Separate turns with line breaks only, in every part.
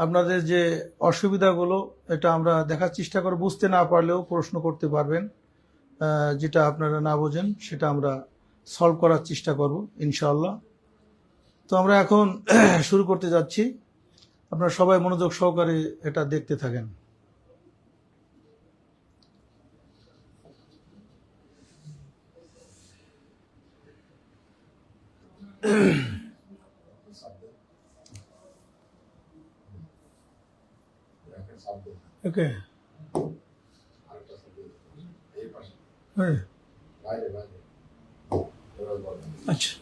আপনাদের যে অসুবিধাগুলো এটা আমরা দেখার চেষ্টা করব, বুঝতে না পারলেও প্রশ্ন করতে পারবেন, যেটা আপনারা না বোঝেন সেটা আমরা সলভ করার চেষ্টা করব ইনশাআল্লাহ। তো আমরা এখন শুরু করতে যাচ্ছি, আপনারা সবাই মনোযোগ সহকারে এটা দেখতে থাকেন। ওকে, আচ্ছা,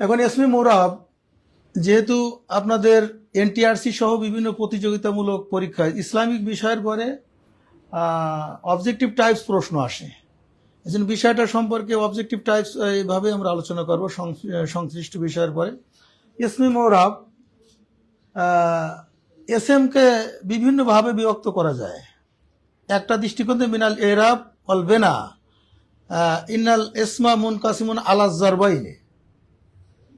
এখন ইসমে মোরাব যেহেতু আপনাদের এনটিআরসি সহ বিভিন্ন প্রতিযোগিতামূলক পরীক্ষায় ইসলামিক বিষয়ের পরে অবজেক্টিভ টাইপস প্রশ্ন আসে, এই জন্য বিষয়টা সম্পর্কে অবজেক্টিভ টাইপস এইভাবে আমরা আলোচনা করব সংশ্লিষ্ট বিষয়ের পরে। ইসমে মোরাব এসএমকে বিভিন্নভাবে বিভক্ত করা যায়। একটা দৃষ্টিকোণ থেকে মিনাল এরাব অল বেনা ইনাল ইসমা মুনকাসিমুন আলা জারবাইনে,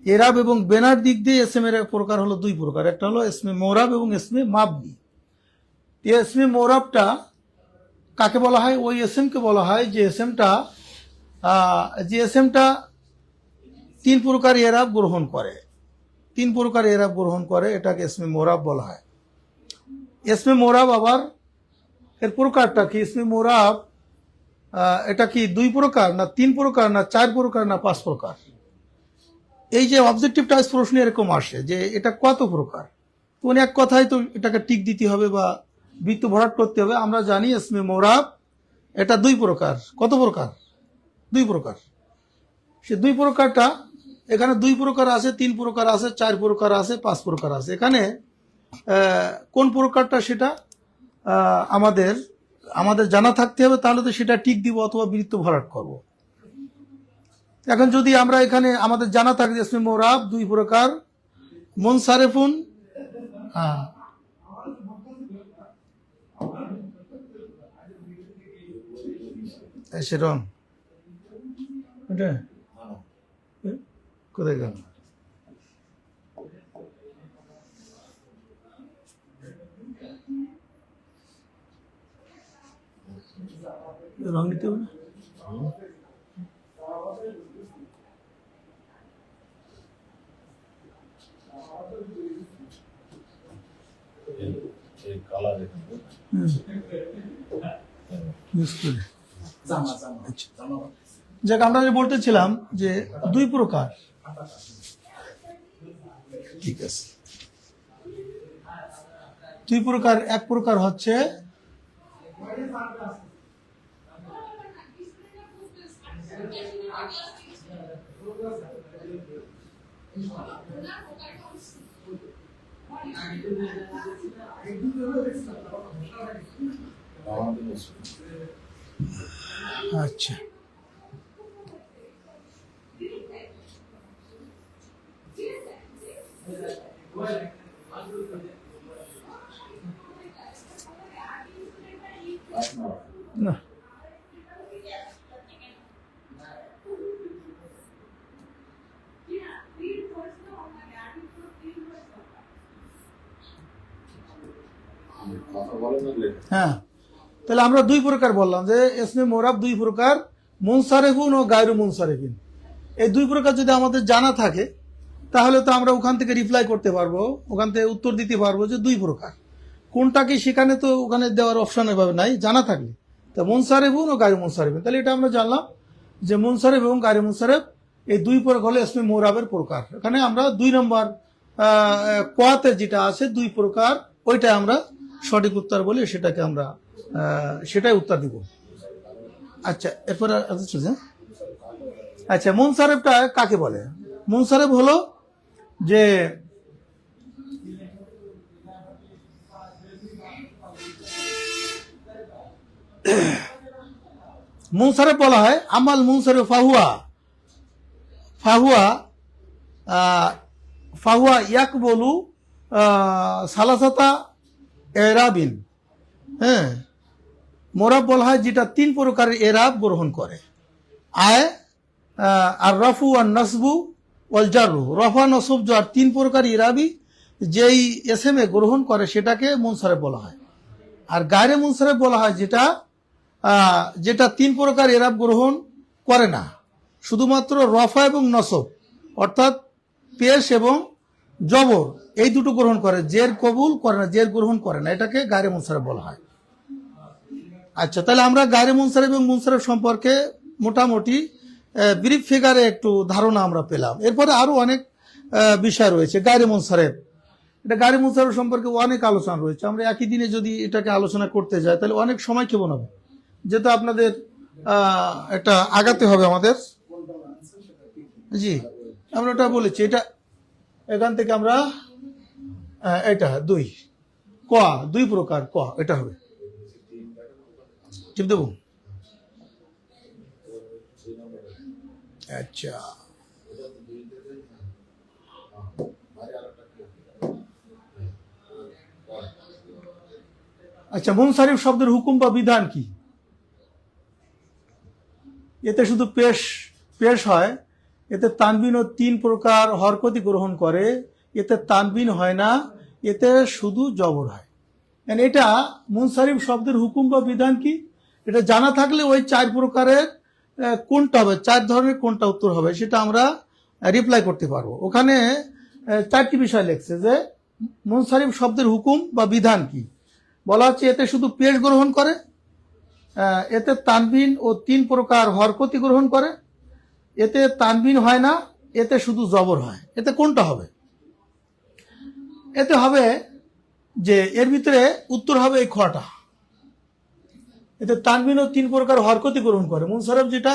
এরাব এবং বেনার দিক দিয়ে এসএম এর প্রকার হলো দুই প্রকার, একটা হলো ইসমে মোরাব এবং ইসমে মাবনি। ইসমে মোরাবটা কাকে বলা হয়? ওই এসএমকে বলা হয় যে এসএমটা তিন প্রকার এরাব গ্রহণ করে, এটাকে ইসমে মোরাব বলা হয়। ইসমে মোরাব আবার এর প্রকারটা কি? ইসমে মোরাব এটা কি দুই প্রকার না তিন প্রকার না চার প্রকার না পাঁচ প্রকার? এই যে অবজেক্টিভ টাইপস প্রশ্ন এরকম আসে যে এটা কত প্রকার, তো এক কথায় তো এটাকে টিক দিতে হবে বা বৃত্ত ভরাট করতে হবে। আমরা জানি ইসমে মোরাব এটা দুই প্রকার। কত প্রকার? দুই প্রকার। সে দুই প্রকারটা এখানে দুই প্রকার আছে, তিন প্রকার আছে, চার প্রকার আছে, পাঁচ প্রকার আছে। এখানে কোন প্রকারটা সেটা আমাদের জানা থাকতে হবে, তাহলে তো সেটা টিক দিব অথবা বৃত্ত ভরাট করব। এখন যদি আমরা এখানে আমাদের জানা থাকে ইসমে মোরাব দুই প্রকার, মুনসারিফুন, সেটা কোথায় গেল? রং নিতে হবে না? যাক, আমরা যে বলতেছিলাম যে দুই প্রকার, ঠিক আছে, দুই প্রকার। এক প্রকার হচ্ছে আচ্ছা, না হ্যাঁ, তাহলে আমরা দুই প্রকার বললাম যে ইসমে মোরাব দুই প্রকার, মুনসারিফুন ও গায়রু মুনসারিফিন। এই দুই প্রকার যদি আমাদের জানা থাকে তাহলে তো আমরা ওখান থেকে রিপ্লাই করতে পারবো, ওখান থেকে উত্তর দিতে পারবো যে দুই প্রকার কোনটা কি। সেখানে তো ওখানে দেওয়ার অপশন এভাবে নাই, জানা থাকলে। তা মুনসারিফুন ও গায়রু মুনসারিফিন, তাহলে এটা আমরা জানলাম যে মুনসারিফ এবং গায়রু মুনসারিফ এই দুই প্রকার হলো ইসমে মোরাবের প্রকার। এখানে আমরা 2 নম্বর কোয়াতে যেটা আছে দুই প্রকার, ওইটা আমরা সঠিক উত্তর বলি, সেটাকে আমরা সেটাই উত্তর দিব। আচ্ছা, এরপরে আচ্ছা, মুনসারিফটা কাকে বলে? মুনসারিফ হলো যে মুনসারিফ বলা হয় আমাল মুনসারিফ ফাহুয়া ইয়াকবলু সালাসাতা এরাবিন। হ্যাঁ, মোরাব বলা হয় যেটা তিন প্রকারের এরাব গ্রহণ করে। আর রফু আর নসবু ওয়াল জারু, রফা নসব জার তিন প্রকার ইরাবি যেই এসএমএ গ্রহণ করে সেটাকে মুনসারেফ বলা হয়। আর গায়রে মুনসারেফ বলা হয় যেটা যেটা 3 প্রকার এরাব গ্রহণ করে না, শুধুমাত্র রফা এবং নসব অর্থাৎ পেশ এবং জবর এই দুটো গ্রহণ করে, জের কবুল করে না, জের গ্রহণ করে না, এটাকে গায়রে মুনসারেফ বলা হয়। আচ্ছা, তাহলে আমরা গায়রে মুনসারেফ এবং মুনসারেফ সম্পর্কে মোটামুটি ব্রিফ ফিগারে একটু ধারণা আমরা পেলাম। এরপরে আরো অনেক বিষয় রয়েছে। গায়রে মুনসারেফ, এটা গায়রে মুনসারেফ সম্পর্কে অনেক আলোচনা রয়েছে। আমরা একই দিনে যদি এটাকে আলোচনা করতে যাই তাহলে অনেক সময় কেমন হবে, যেহেতু আপনাদের একটা আগাতে হবে আমাদের। জি, আমরা ওটা বলেছি, এটা এখান থেকে আমরা এটা 2 ক 2 প্রকার ক এটা হবে। টিপ দেবো? আচ্ছা, আচ্ছা, মুনসারিফ শব্দের হুকুম বা বিধান কি? এতে শুধু পেশ পেশ হয়, এতে তানবিন ও 3 প্রকার হরকতি গ্রহণ করে, এতে তানবিন হয় না, এতে শুধু জবর হয়। এটা মুনসারিফ শব্দের হুকুম বা বিধান কি, এটা জানা থাকলে ওই 4 প্রকারের কোনটা হবে, 4 ধরনের কোনটা উত্তর হবে সেটা আমরা রিপ্লাই করতে পারবো। ওখানে 4টি বিষয় লেখছে যে মুনসারিফ শব্দের হুকুম বা বিধান কি। বলা হচ্ছে এতে শুধু পেশ গ্রহণ করে, এতে তানবিন ও 3 প্রকার হরকতি গ্রহণ করে, এতে তানবিন হয় না, এতে শুধু জবর হয়। এতে কোনটা হবে? এতে হবে যে এর ভিতরে উত্তর হবে এই খটা। এতে তানবিন ও 3 প্রকার হরকতি গ্রহণ করে। মুনসারিফ যেটা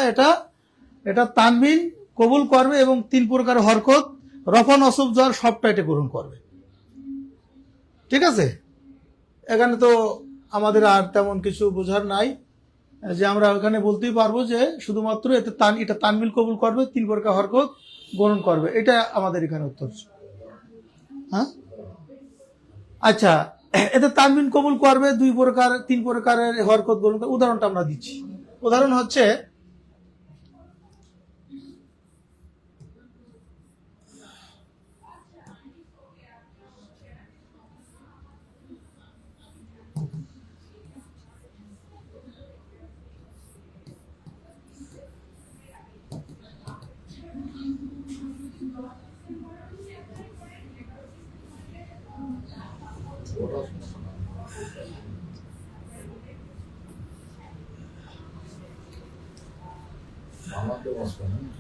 এটা তানবিন কবুল করবে এবং 3 প্রকার হরকত রফা নসব জ্বর সবটা এটা গ্রহণ করবে। ঠিক আছে, এখানে তো আমাদের আর তেমন কিছু বোঝার নাই, যে আমরা ওখানে বলতেই পারবো যে শুধুমাত্র এতে এটা তানবিন কবুল করবে, 3 প্রকার হরকত গ্রহণ করবে, এটা আমাদের এখানে উত্তর। হ্যাঁ, আচ্ছা, এতে তানবিন কবুল করবে, 2 প্রকার 3 প্রকারের হরকত গ্রহণ করবে। উদাহরণটা আমরা দিচ্ছি। উদাহরণ হচ্ছে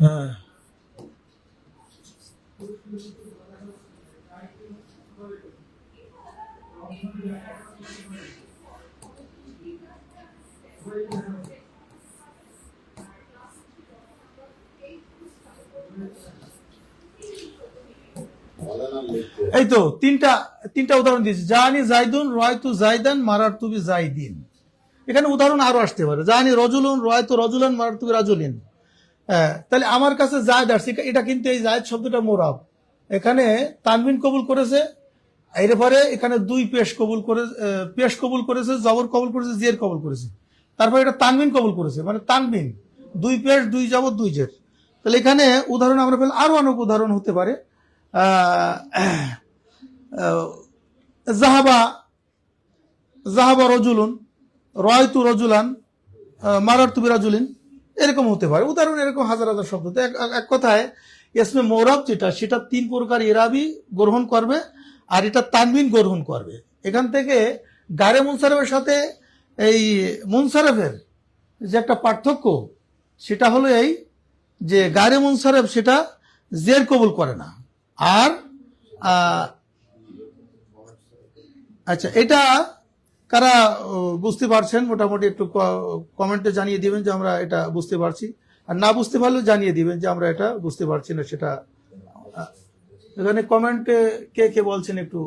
হ্যাঁ, এই তো তিনটা উদাহরণ দিয়েছি। জানি জাইদুন রয়তু জাইদান মারারতু বি জাইদিন। এখানে উদাহরণ আরো আসতে পারে। জানি রজুলুন রয়তু রজুলান মারারতু বি রাজুলিন। তাহলে আমার কাছে জায়দ আসছে, এটা কিন্তু এই জায়দ শব্দটা মোরাব, এখানে তানবিন কবুল করেছে, এরপরে এখানে 2 পেশ কবুল করেছে, জবর কবুল করেছে, জের কবুল করেছে, তারপরে এটা তানবিন কবুল করেছে, মানে তানবিন 2 পেশ 2 জবর 2 জের। তাহলে এখানে উদাহরণ আমরা পেলাম, আরো অনেক উদাহরণ হতে পারে। জাহাবা রজুলুন রয়তু রজুলান মারারতু বি রাজুলিন, এরকম হতে পারে। উদাহরণ এরকম হাজার হাজার শব্দ। তো এক কথায় ইসমে মোরাব যেটা সেটা 3 প্রকার ইরাবি গ্রহণ করবে, আর এটা তানবিন গ্রহণ করবে। এখান থেকে গায়রে মুনসারিফের সাথে এই মুনসারিফের যে একটা পার্থক্য সেটা হলো এই যে গায়রে মুনসারিফ সেটা জের কবুল করে না। আর আচ্ছা, এটা কারা বুঝতে পারছেন মোটামুটি একটু কমেন্টে জানিয়ে দিবেন যে আমরা এটা বুঝতে পারছি, আর না বুঝতে পারলেও জানিয়ে দিবেন যে আমরা এটা বুঝতে পারছি না। সেটা এখানে কমেন্টে কে কে বলছেন, একটু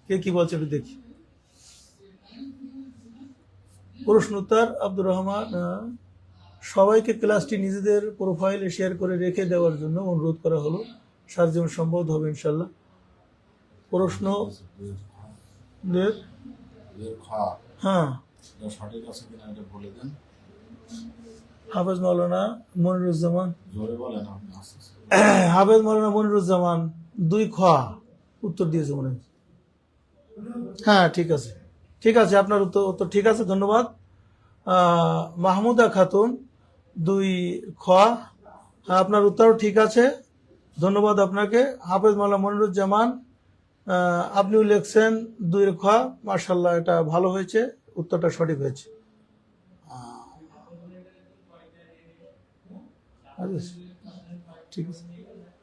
কে কি বলছেন একটু দেখি। প্রশ্ন উত্তর আব্দুর রহমান, সবাইকে ক্লাসটি নিজেদের প্রোফাইলে শেয়ার করে রেখে দেওয়ার জন্য অনুরোধ করা হলো, সার যেমন সম্ভব হবে ইনশাল্লাহ। প্রশ্ন হ্যাঁ, হাফেজ মৌলানা মনিরুজ্জামান, হাফেজ মৌলানা মনিরুজ্জামান 2 খ উত্তর দিয়েছে মনে হয়। হ্যাঁ ঠিক আছে, ঠিক আছে, আপনার উত্তর উত্তর ঠিক আছে, ধন্যবাদ। মাহমুদা খাতুন 2 খ, হ্যাঁ আপনার উত্তরও ঠিক আছে, ধন্যবাদ আপনাকে। হাফেজ মাওলানা মনিরুজ্জামান আপনিও লিখছেন 2 খ, মাশাআল্লাহ, এটা ভালো হয়েছে, উত্তরটা সঠিক হয়েছে। ঠিক আছে,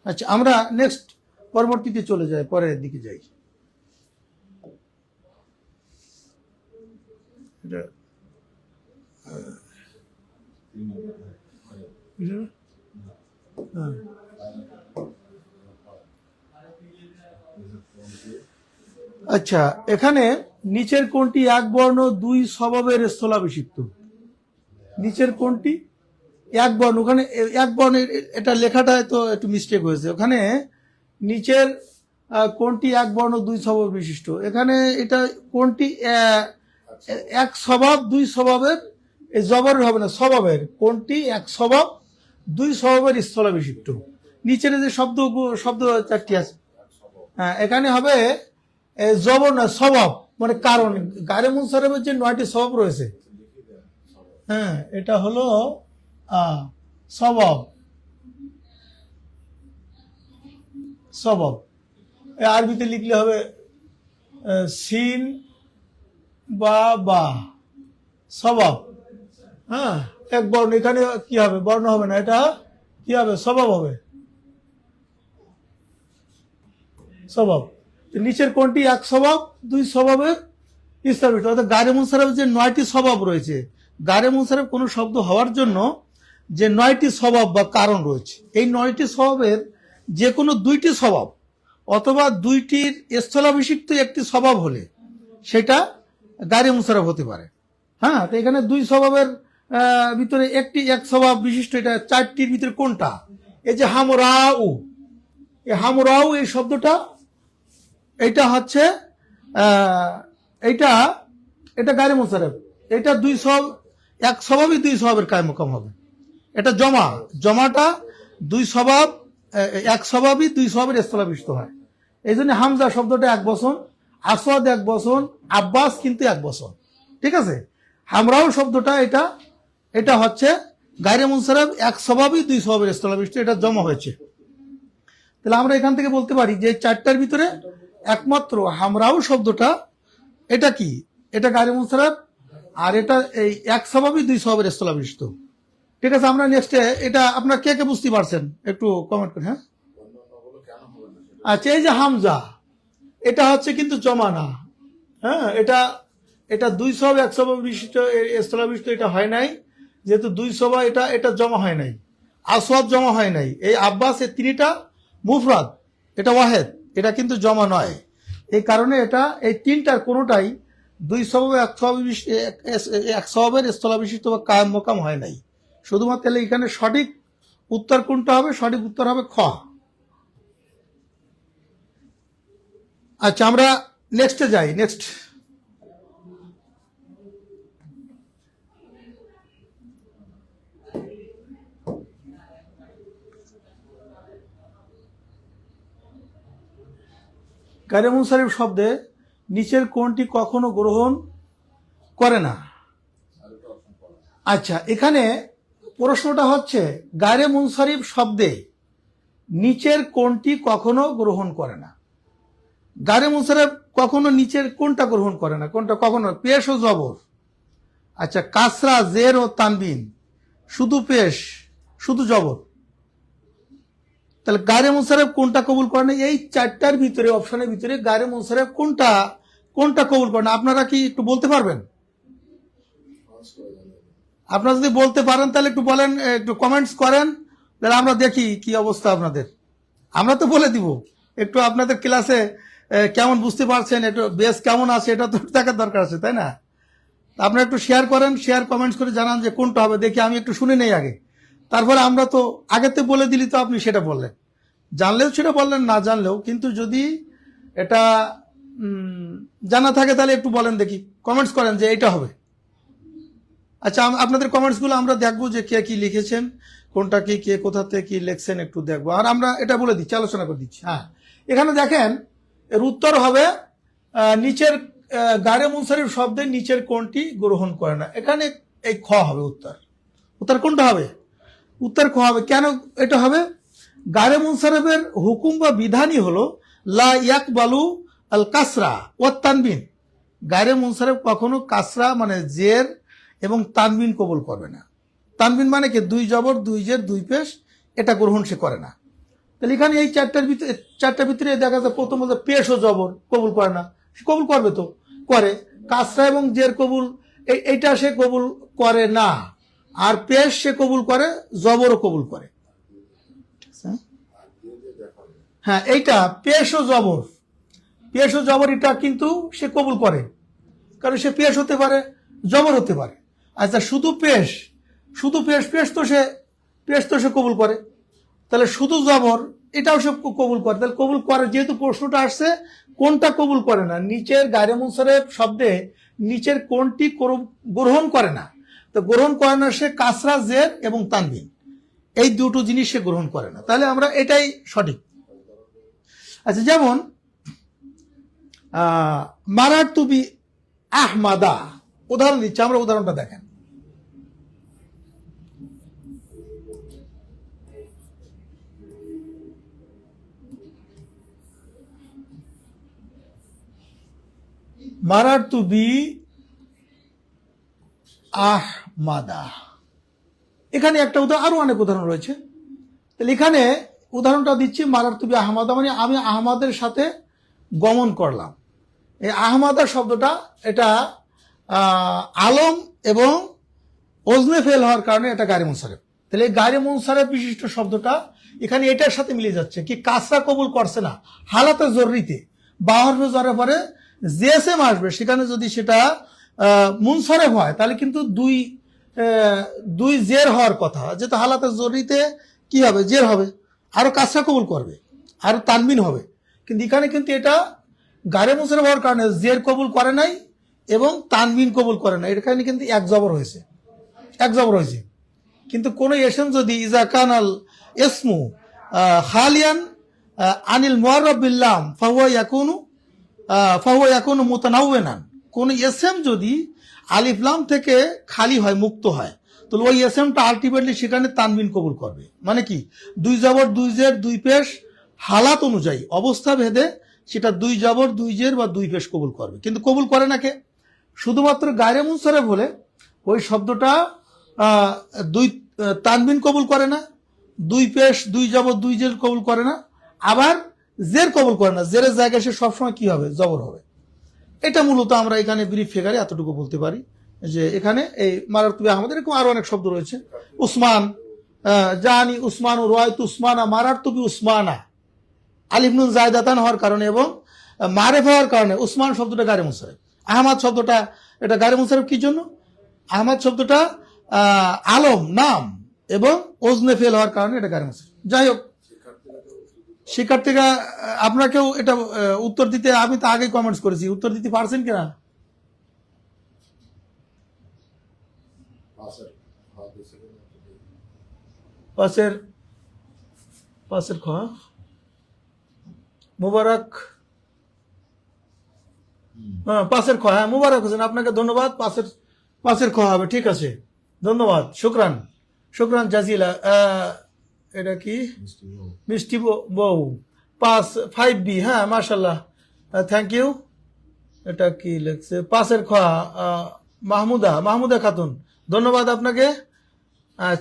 আচ্ছা আমরা নেক্সট পরবর্তীতে চলে যাই, পরের দিকে যাই। এটা হ্যাঁ। আচ্ছা, এখানে নিচের কোনটি এক বর্ণ 2 স্বভাবের স্থলাভিষিক্ত? নিচের কোনটি এক বর্ণ, ওখানে এক বর্ণের এটা লেখাটা তো একটু মিস্টেক হয়েছে, ওখানে নিচের কোনটি এক বর্ণ 2 স্বভাব বিশিষ্ট, এখানে এটা কোনটি এক স্বভাব 2 স্বভাবের, এই জবরের হবে না, স্বভাবের, কোনটি এক স্বভাব 2 স্বভাবের স্থলাভিষিক্ত। নিচের যে শব্দ 4টি আছে, হ্যাঁ এখানে হবে জবর না, স্বভাব, মানে কারণ গায়রে মুনসারিফের যে 9টি স্বভাব রয়েছে, হ্যাঁ এটা হলো স্বভাব, স্বভাব আরবিতে লিখলে হবে সিন বা স্বভাব। হ্যাঁ এক বর্ণ, এখানে কি হবে, বর্ণ হবে না, এটা কি হবে, স্বভাব হবে, স্বভাব। নিচের কোনটি এক স্বভাব 2 স্বভাবের স্থলাভিষিক্ত, অর্থাৎ গায়রে মুনসারিফের যে 9টি স্বভাব রয়েছে, গায়রে মুনসারিফ কোনো শব্দ হওয়ার জন্য যে 9টি স্বভাব বা কারণ রয়েছে, এই 9টি স্বভাবের যে কোনো 2টি স্বভাব অথবা 2টির স্থলাভিষিক্ত একটি স্বভাব হলে সেটা গায়রে মুনসারিফ হতে পারে। হ্যাঁ, তো এখানে 2 স্বভাবের ভিতরে একটি এক স্বভাব বিশিষ্ট, এটা 4টির ভিতরে কোনটা? এই যে হামরাউ, এই হামরাউ এই শব্দটা, এটা হচ্ছে এটা এটা গায়রে মুনসারিফ, এটা 2 স্বভাব, এক স্বভাবই 2 স্বভাবের কায়েম মাকাম হবে, এটা জমাটা 2 স্বভাব, এক স্বভাবই 2 স্বভাবের স্থলাভিষিক্ত হয়। এই জন্য হামজা শব্দটা 1 বচন, আসাদ 1 বচন, আব্বাস কিন্তু 1 বচন, ঠিক আছে। হামরাও শব্দটা এটা হচ্ছে গায়রে মুনসারিফ, এক স্বভাবই 2 স্বভাবের স্থলাভিষিক্ত, এটা জমা হয়েছে। তাহলে আমরা এখান থেকে বলতে পারি যে 4টার ভিতরে একমাত্র হামরাও শব্দটা এটা কি, এটা গায়রে মুনসারিফ, আর এটা এই এক স্বভাবই 2 স্বভাবের স্থলাভিষিক্ত। ঠিক আছে, আমরা নেক্সটে, এটা আপনার কে কে বুঝতে পারছেন একটু কমেন্ট করেন। হ্যাঁ আচ্ছা, এই যে হামজা, এটা হচ্ছে কিন্তু জমা না, হ্যাঁ এটা 2 স্বভাব 1 স্বভাব বিশিষ্ট স্থলাভিষিক্ত এটা হয় নাই, যেহেতু 2 স্বভাব এটা জমা হয় নাই, আসওয়াদ জমা হয় নাই, এই আব্বাস এই 3টা মুফরাদ, এটা ওয়াহেদ, এটা কিন্তু জমা নয়, এই কারণে এটা এই 3টার কোনোটাই 2 স্বভাব 1 স্বভাবের স্থলাভিষিক্ত বা কায়েম মাকাম হয় নাই। শুধুমাত্র এখানে সঠিক উত্তর কোনটা হবে, সঠিক উত্তর হবে খ। আচ্ছা আমরা নেক্সটে যাই, নেক্সট গায়রে মুনসারিফ শব্দে নিচের কোনটি কখনো গ্রহণ করে না? আচ্ছা, এখানে প্রশ্নটা হচ্ছে গায়রে মুনসারিফ শব্দে নিচের কোনটি কখনো গ্রহণ করে না। গায়রে মুনসারিফ কখনো নিচের কোনটা গ্রহণ করে না, কোনটা কখনো? পেশ ও জবর, আচ্ছা কাসরা জের ও তানবিন, শুধু পেশ শুধু জবর, তাহলে গায়রে মুনসারিফ কোনটা কবুল করে না? এই 4টার ভিতরে, অপশনের ভিতরে গায়রে মুনসারিফ কোনটা কবুল করে না? আপনারা কি একটু বলতে পারবেন? আপনারা যদি বলতে পারেন তাহলে একটু বলেন, একটু কমেন্টস করেন, তাহলে আমরা দেখি কি অবস্থা আপনাদের। আমরা তো বলে দিব, একটু আপনাদের ক্লাসে কেমন বুঝতে পারছেন, একটু বেস কেমন আছে, এটা তো দেখার দরকার আছে, তাই না? আপনারা একটু শেয়ার করেন, কমেন্টস করে জানান যে কোনটা হবে, দেখি আমি একটু শুনে নেই আগে, তারপরে আমরা তো আগেতে বলে দিলি তো আপনি সেটা বললেন, জানলেও সেটা বললেন, না জানলেও, কিন্তু যদি এটা জানা থাকে তাহলে একটু বলেন, দেখি কমেন্টস করেন যে এটা হবে। আচ্ছা, আপনাদের কমেন্টসগুলো আমরা দেখবো যে কে কি লিখেছেন, কোনটা কি, কে কোথা থেকে কি লিখছেন একটু দেখবো, আর আমরা এটা বলে দিচ্ছি, আলোচনা করে দিচ্ছি। হ্যাঁ, এখানে দেখেন এর উত্তর হবে নিচের গায়রে মুনসারিফ শব্দের নিচের কোনটি গ্রহণ করে না। এখানে এই খ হবে উত্তর। উত্তর কোনটা হবে? উত্তর খ হবে। কেন এটা হবে? গায়রে মুনসারিফের হুকুম বা বিধানই হলো লা ইয়াকবালু আল কাসরা ও তানবিন। গায়রে মুনসারিফ কখনো কাসরা মানে জের এবং তানবিন কবুল করবে না। তানবিন মানে কি? দুই জবর দুই জের দুই পেশ, এটা গ্রহণ সে করে না। তাহলে এখানে এই চারটার ভিতরে দেখা যায় প্রথম বলতে পেশ ও জবর কবুল করে না। সে কবুল করবে তো করে, কাসরা এবং জের কবুল এইটা সে কবুল করে না, আর পেশ সে কবুল করে, জবরও কবুল করে। হ্যাঁ, এইটা পেশ ও জবর, পেশ ও জবর এটা কিন্তু সে কবুল করে, কারণ সে পেশ হতে পারে, জবর হতে পারে। আচ্ছা, শুধু পেশ পেশ তো সে কবুল করে, তাহলে শুধু জবর এটাও সে কবুল করে। তাহলে কবুল করে, যেহেতু প্রশ্নটা আসছে কোনটা কবুল করে না, নিচের গায়রে মুনসারিফ শব্দে নিচের কোনটি গ্রহণ করে না, তো গ্রহণ করে না সে কাসরা জের এবং তানবিন, এই দুটো জিনিস সে গ্রহণ করে না। তাহলে আমরা এটাই সঠিক। আচ্ছা, যেমন মারার তুবি আহমাদা, উদাহরণ দিচ্ছি, আমরা উদাহরণটা দেখেন। মারার তুবি আহমাদা, এখানে একটা উদাহরণ, আরো অনেক উদাহরণ রয়েছে। তাহলে এখানে উদাহরণটা দিচ্ছি, মারার তুবি আহমাদা মানে আমি আহমাদের সাথে গমন করলাম। এই আহমাদা শব্দটা এটা আলম এবং ওজনে ফেল হওয়ার কারণে এটা গায়রে মুনসারিফ। তাহলে এই গায়রে মুনসারিফ বিশিষ্ট শব্দটা এখানে এটার সাথে মিলে যাচ্ছে কি, কাসরা কবুল করছে না, হালাতে জরুরিতে বা হরফে জরে পরে জেসেম আসবে, সেখানে যদি সেটা মুনসারিফ হয় তাহলে কিন্তু দুই জের হওয়ার কথা, যেহেতু হালাতে জরুরিতে কি হবে, জের হবে, আরো কাসরা কবুল করবে, আরো তানবিন হবে। কিন্তু এখানে কিন্তু এটা গায়রে মুনসারিফ হওয়ার কারণে জের কবুল করে নাই এবং তানবিন কবুল করে নাই, এখানে কিন্তু এক জবর হয়েছে, কিন্তু কোন এসেম যদি ইজা কানাল ইসমু খালিয়ান আনিল মুআররাব বিল্লাম ফাহুয়া ইয়াকুনু মুতানাওয়িনান, কোন এসএম যদি আলিফ লাম থেকে খালি হয়, মুক্ত হয়, তাহলে ওই এসএমটা আলটিমেটলি সেখানে তানবিন কবুল করবে। মানে কি, দুই জবর দুই জের দুই পেশ, হালাত অনুযায়ী অবস্থা ভেদে সেটা দুই জবর দুই জের বা দুই পেশ কবুল করবে, কিন্তু কবুল করে না কে? শুধুমাত্র গায়রে মুনসারিফ হলে ওই শব্দটা দুই তানবিন কবুল করে না, দুই পেশ দুই জবর দুই জের কবুল করে না, আবার জের কবুল করে না, জেরের জায়গায় সে সবসময় কি হবে, জবর হবে। এটা মূলত আমরা এখানে ব্রিফ ফিগারে এতটুকু বলতে পারি যে এখানে এই মারার তুবি আহমদ, এরকম আরো অনেক শব্দ রয়েছে। উসমান, জানি উসমান ও রয়ত উসমানা, মারার তুবি উসমানা, আলিফ নুন জায়দাতান হওয়ার কারণে এবং মারেফ হওয়ার কারণে উসমান শব্দটা গায়রে মুনসারিফ। আহমদ শব্দটা এটা গায়রে মুনসারিফ কি জন্য? আহমদ শব্দটা আলম নাম এবং ওজনে ফেল হওয়ার কারণে এটা গায়রে মুনসারিফ। যাই হোক, শিক্ষার্থীরা আপনাকেও এটা উত্তর দিতে, আমি তো আগে কমেন্টস করেছি, উত্তর দিতে পারছেন কিনা? পাশের খ মুবারক, হ্যাঁ পাশের খ, হ্যাঁ মুবারক হোসেন, আপনাকে ধন্যবাদ। পাশের খ হবে, ঠিক আছে, ধন্যবাদ, শুক্রান জাজিলা। এটা কি মিষ্টি বউ 5B, হ্যাঁ মাশাল্লাহ, থ্যাংক ইউ। এটা কি লেখছে? পাশের খ মাহমুদা খাতুন, ধন্যবাদ আপনাকে।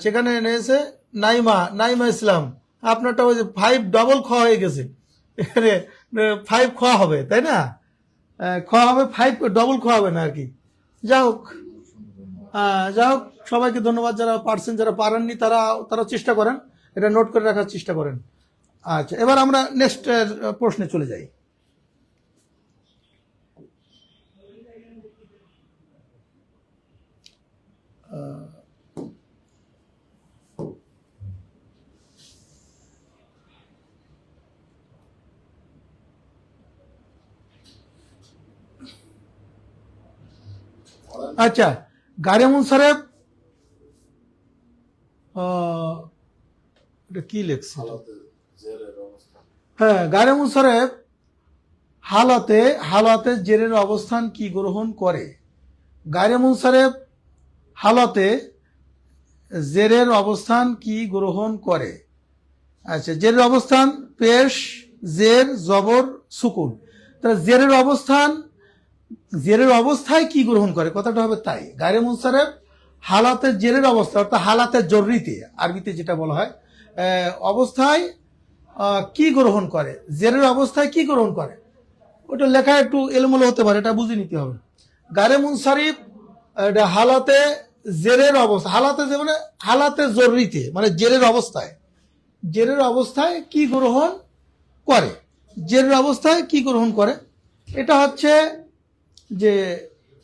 সেখানে এনেছে নাইমা ইসলাম, আপনারটা ওই যে 5 ডবল খ হয়ে গেছে, এখানে 5 খ হবে, তাই না? খ হবে 5 ডবল খ হবে না আর কি। যা হোক সবাইকে ধন্যবাদ, যারা পারছেন, যারা পারেননি তারা চেষ্টা করেন, এটা নোট করে রাখার চেষ্টা করেন। আচ্ছা, এবার আমরা নেক্সট প্রশ্নে চলে যাই। আচ্ছা, গায়রে মুনসারিফ এটা কি লেখছে? হ্যাঁ, গায়রে মুনসারিফ হালাতে হালাতে জেরের অবস্থান কি গ্রহণ করে? গায়রে মুনসারেফ হালাতে জেরের অবস্থান কি গ্রহণ করে? আচ্ছা, জেরের অবস্থান পেশ, জের, জবর, সুকুন। তাহলে জেরের অবস্থায় কি গ্রহণ করে, কথাটা হবে তাই। গায়রে মুনসারেফ হালাতে জেরের অবস্থা, অর্থাৎ হালাতে জররিতে আরবিতে যেটা বলা হয়, অবস্থায় কি গ্রহণ করে, জেরের অবস্থায় কি গ্রহণ করে, ওটা লেখা একটু এলোমেলো হতে পারে, এটা বুঝে নিতে হবে। গায়রে মুনসারিফ এটা হালাতে জেরের অবস্থা, হালাতে যে মানে হালাতে জররিতে মানে জেরের অবস্থায় কি গ্রহণ করে, জেরের অবস্থায় কি গ্রহণ করে, এটা হচ্ছে যে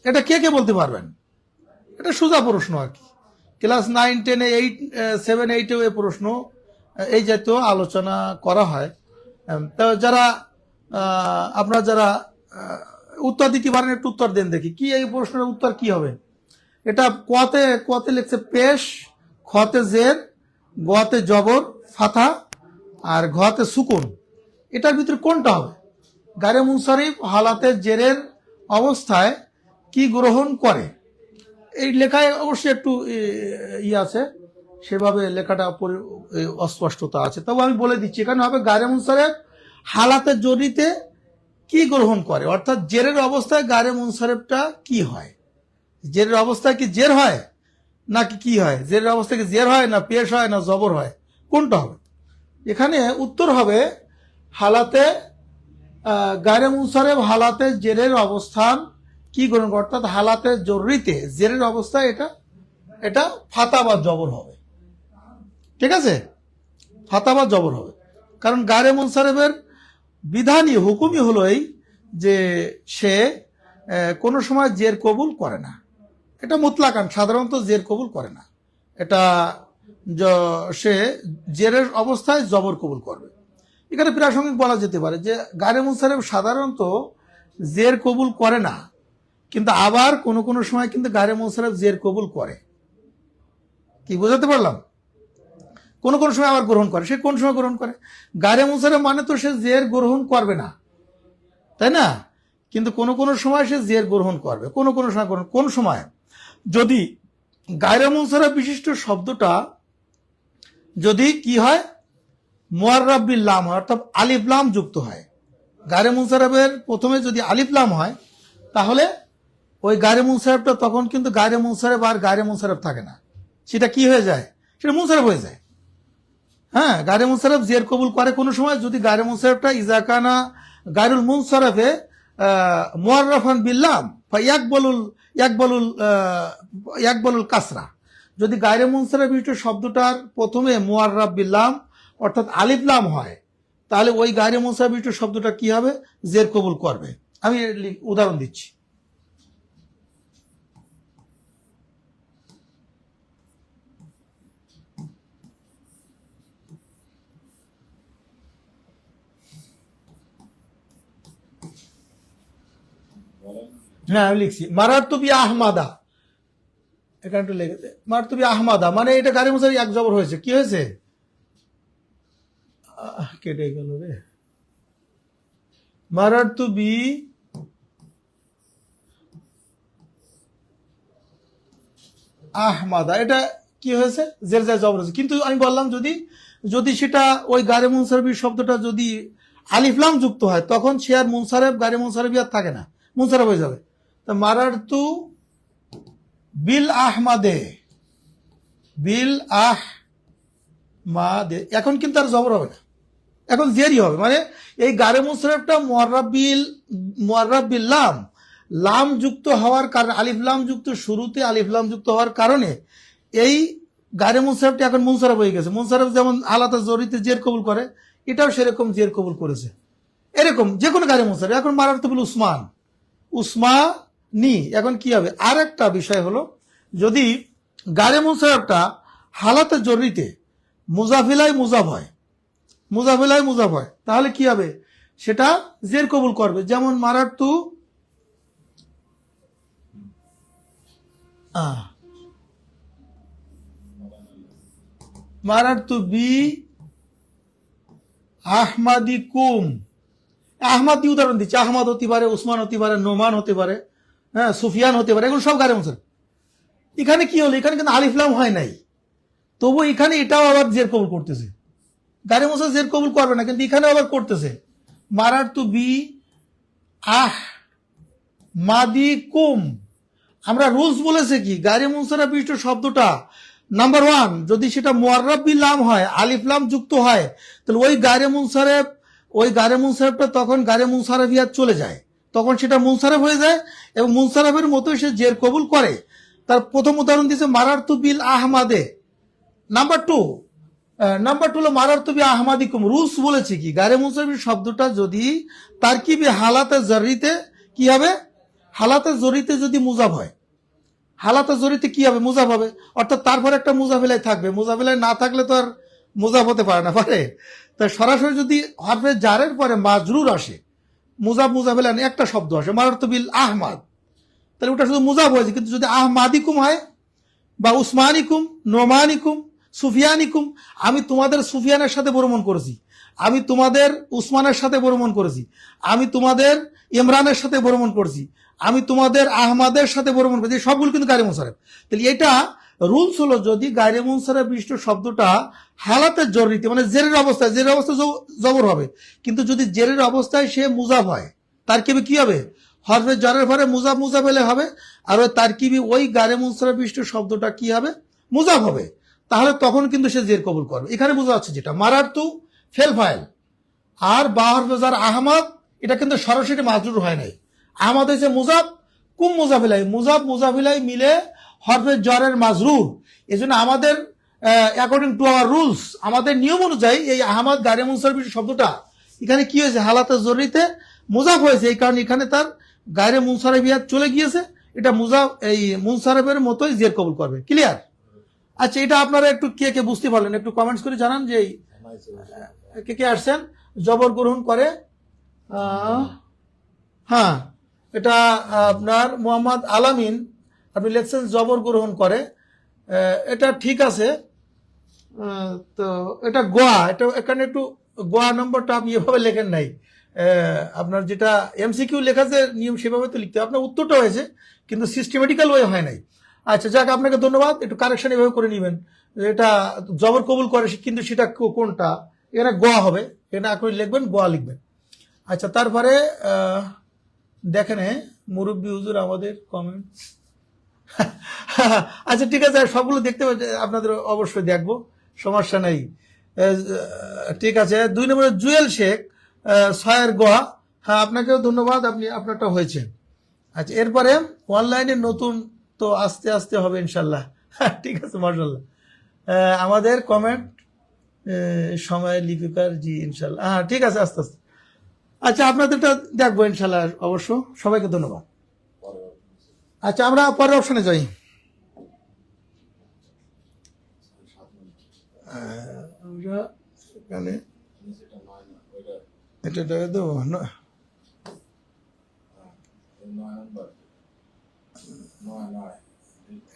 এটা কে কে বলতে পারবেন? এটা সোজা প্রশ্ন আর কি, ক্লাস 9, 10, 8, 7, 8-এও এই প্রশ্ন এই জাতীয় আলোচনা করা হয়। তো যারা আপনারা যারা উত্তর দিতে পারেন একটু উত্তর দেন দেখি, কি এই প্রশ্নের উত্তর কি হবে? এটা কতে লিখছে পেশ, খতে জের, গতে জবর ফাথা আর ঘতে সুকুন, এটার ভিতরে কোনটা হবে? গায়রে মুনসারিফ হালাতে জেরের অবস্থায় কি গ্রহণ করে, এই লেখায় অবশ্যই একটু আছে, সেভাবে লেখাটা অস্পষ্টতা আছে, তবে আমি বলে দিচ্ছি এখানে হবে গায়রে মুনসারিফ হালাতে জরিতে কি গ্রহণ করে, অর্থাৎ জেরের অবস্থায় গায়রে মুনসারিফটা কি হয়, জেরের অবস্থায় কি জের হয় নাকি কি হয়, জেরের অবস্থায় কি জের হয় না পেশ হয় না জবর হয়, কোনটা হবে? এখানে উত্তর হবে হালাতে গায়রে মুনসারিফ হালাতে জেরের অবস্থান কি গ্রহণ করে, অর্থাৎ হালাতে জররিতে জেরের অবস্থায় এটা ফাতা বা জবর হবে। ঠিক আছে, ফাতা বা জবর হবে, কারণ গায়রে মুনসারিফের বিধানই হুকুমই হলো এই যে সে কোনো সময় জের কবুল করে না, এটা মুতলাকান সাধারণত জের কবুল করে না, এটা সে জেরের অবস্থায় জবর কবুল করবে। এখানে প্রাসঙ্গিক বলা যেতে পারে যে গায়রে মুনসারিফ সাধারণত জের কবুল করে না, কিন্তু আবার কোনো সময় কিন্তু গায়রে মুনসারিফ জের কবুল করে। কি বোঝাতে পারলাম? কোনো সময় আবার গ্রহণ করে, সে কোন সময় গ্রহণ করে? গায়রে মুনসারিফ মানে তো সে জের গ্রহণ করবে না, তাই না? কিন্তু কোনো সময় সে জের গ্রহণ করবে, কোনো সময় গ্রহণ, কোন সময়? যদি গায়রে মুনসারিফ বিশিষ্ট শব্দটা যদি কি হয়, মুআররাব বিল লাম হয়, অর্থাৎ আলিফ লাম যুক্ত হয়। গায়রে মুনসারিফের প্রথমে যদি আলিফ লাম হয়, তাহলে ওই গায়রে মুনসারিফটা তখন কিন্তু গায়রে মুনসারিফ আর গায়রে মুনসারিফ থাকে না, সেটা কি হয়ে যায়, সেটা মুনসারিফ হয়ে যায়। হ্যাঁ, গায়রে মুনসারিফ জের কবুল করে কোন সময়, যদি গায়রে মুনসারিফটা ইজাকানা গায়রুল মুনসারিফে মুআররাফান বিল লাম ইয়াকবালুল কাসরা, যদি গায়রে মুনসারিফ বিশিষ্ট শব্দটার প্রথমে মুআররাব বিল লাম অর্থাৎ আলিফ লাম হয়, তাহলে ওই গায়রে মুনসারিফ বিশিষ্ট শব্দটা কি হবে, জের কবুল করবে। আমি উদাহরণ দিচ্ছি, হ্যাঁ আমি লিখছি মারারতু বি আহমাদা, এখানে একটু লিখে দে, মারারতু বি আহমাদা মানে এটা গায়রে মুনসারিফ এক জবর হয়েছে, কি হয়েছে, কেটে গেল রে, মারারতু বি আহমাদা, এটা কি হয়েছে, জের জায় জবর হয়েছে। কিন্তু আমি বললাম যদি সেটা ওই গায়রে মুনসারিফ শব্দটা যদি আলিফ লাম যুক্ত হয়, তখন সে আর মুনসারিফ গায়রে মুনসারিফ আর থাকে না, মুনসারিফ হয়ে যাবে। তো মারারতু বিল আহমাদে, বিল আহমাদে, এখন কিন্তু আর জবর হবে না, এখন জেরই হবে, মানে এই গায়রে মুনসারিফটা মুআররাব বিল লাম, লাম যুক্ত হওয়ার কারণে, আলিফ লাম যুক্ত শুরুতে আলিফ লাম যুক্ত হওয়ার কারণে এই গায়রে মুনসারিফটা এখন মুনসারিফ হয়ে গেছে। মুনসারিফ যেমন হালাতে জরিতে জের কবুল করে, এটাও সেরকম জের কবুল করেছে, এরকম যে কোনো গায়রে মুনসারিফ। এখন মারারতু বিল উসমানি, এখন কি হবে, আর একটা বিষয় হলো, যদি গায়রে মুনসারিফটা হালাতে জরিতে মুজাফিলায় মুজাফ হয়, তাহলে কি হবে, সেটা জের কবুল করবে। যেমন মারারতু বি আহমাদিকুম, আহমাদ দিয়ে উদাহরণ দিচ্ছে, আহমাদ হতে পারে, উসমান হতে পারে, নোমান হতে পারে, হ্যাঁ, সুফিয়ান হতে পারে, এগুলো সব গারে মুনসারিফ। এখানে কি হলো, এখানে কিন্তু আলিফলাম হয় নাই, তবু এখানে এটাও আবার জের কবুল করতেছে। গারে মুনসারিফ জের কবুল করবে না, কিন্তু এখানে আবার করতেছে। মারার তু বি আহ মাদি কুম। আমরা রুলস বলেছে কি, গারে মুনসারিফ বিশিষ্ট শব্দটা নাম্বার 1 যদি সেটা মুআররাব বিল লাম হয়, আলিফ লাম যুক্ত হয়, তাহলে ওই গারে মুনসারিফটা তখন গারে মুনসারিফিয়াত চলে যায়, তখন সেটা মুনসারিফ হয়ে যায় এবং মুনসারিফের মতোই সে জের কবুল করে। তার প্রথম উদাহরণ দিয়েছে মারার তু বিল আহমাদে। নাম্বার 2 হলো মারার তু বি আহমাদিকুম। রুলস বলেছে কি, গারে মুনসারিফ শব্দটা যদি তারকিবে হালাতে জরিতে কি হবে, হালাতে জরিতে যদি মুজাফ হয়, হালাতে জরিতে কি হবে, মুজাফ হবে, অর্থাৎ তারপর একটা মুজাফিলাই থাকবে। মুজাফিলাই না থাকলে তো আর মুজাফ হতে পারে না, পারে। তাই সরাসরি যদি হরফে জারের পরে মাজরুর আসে, মুজাফিলাই একটা শব্দ আসে, মারার তু বিল আহমাদ, তাহলে ওটা শুধু মুজাফ হয়েছে। কিন্তু যদি আহমাদিকুম হয় বা উসমানিকুম, নোমানিকুম, সুফিয়ানিকুম, আমি তোমাদের সুফিয়ানের সাথে ভ্রমণ করেছি, আমি তোমাদের উসমানের সাথে ভ্রমণ করেছি, আমি তোমাদের ইমরানের সাথে ভ্রমণ করছি, আমি তোমাদের আহমাদের সাথে ভ্রমণ করেছি, সবগুলো কিন্তু গায়রে মুনসারিফ। তাহলে এটা রুলস হলো, যদি গায়রে মুনসারিফ বিশিষ্ট শব্দটা হালাতে জররিতে মানে জেরের অবস্থায় জবর হবে, কিন্তু যদি জেরের অবস্থায় সে মুজাফ হয়, তারকিবে কি হবে, হরফে জারের পরে মুজাফ এলে হবে, আর ওই তারকিবি ওই গায়রে মুনসারিফ বিশিষ্ট শব্দটা কি হবে, মুজাফ হবে, তাহলে তখন কিন্তু সে জের কবুল করবে। এখানে বোঝা যাচ্ছে যেটা মারার তু ফেল ফাইল আর বা হরফে জার আহমাদ, এটা কিন্তু সরাসরি মাজরুর হয় নাই। আহমাদ হয়েছে মুজাফ, কুম মুজাফিলাই মিলে হরফে জারের মাজরুর। এই জন্য আমাদের অ্যাকর্ডিং টু আওয়ার রুলস, আমাদের নিয়ম অনুযায়ী এই আহমাদ গায়রে মুনসারিফ শব্দটা এখানে কি হয়েছে, হালাতে জররিতে মুজাফ হয়েছে, এই কারণে এখানে তার গায়রে মুনসারিফিয়াত চলে গিয়েছে, এটা এই মুনসারিফের মতোই জের কবুল করবে। ক্লিয়ার? আচ্ছা, এটা আপনারা একটু কে কে বুঝতে পারলেন একটু কমেন্টস করে জানান যে কে কে আসছেন জবর গ্রহণ করে। হ্যাঁ, এটা আপনার মোহাম্মদ আলামিন, আপনি লিখছেন জবর গ্রহণ করে, এটা ঠিক আছে। তো এটা গোয়া, এটা এখানে একটু গোয়া নম্বরটা আপনি এভাবে লেখেন নাই, আপনার যেটা এমসিকিউ লেখা যে নিয়ম সেভাবে তো লিখতে হবে, আপনার উত্তরটা হয়েছে কিন্তু সিস্টেমেটিক্যাল ওয়ে হয় নাই। আচ্ছা, যাক, আপনাকে ধন্যবাদ। একটু কারেকশন এভাবে করে নেবেন, এটা জবর কবুল করে কিন্তু সেটা কোনটা, এখানে গোয়া হবে, এখানে আপনি লিখবেন গোয়া লিখবেন। আচ্ছা, তারপরে দেখেন মুরব্বী হুজুর আমাদের কমেন্ট। আচ্ছা, ঠিক আছে, সবগুলো দেখতে আপনাদের অবশ্যই দেখবো, সমস্যা নেই। ঠিক আছে, 2 নম্বরে জুয়েল শেখ, 6 গোয়া। হ্যাঁ, আপনাকেও ধন্যবাদ, আপনি আপনারটা হয়েছে। আচ্ছা, এরপরে অনলাইনে নতুন তো আস্তে আস্তে হবে ইনশাল্লাহ। ঠিক আছে, মাশাআল্লাহ। আমাদের কমেন্ট সময় লিপিকার জি ইনশাল্লাহ, হ্যাঁ ঠিক আছে, আস্তে আস্তে। আচ্ছা, আপনাদেরটা দেখবো ইনশাল্লাহ, অবশ্য। সবাইকে ধন্যবাদ। আচ্ছা, আমরা পরের অপশনে যাই। আমরা এখানে এটা দেবো না,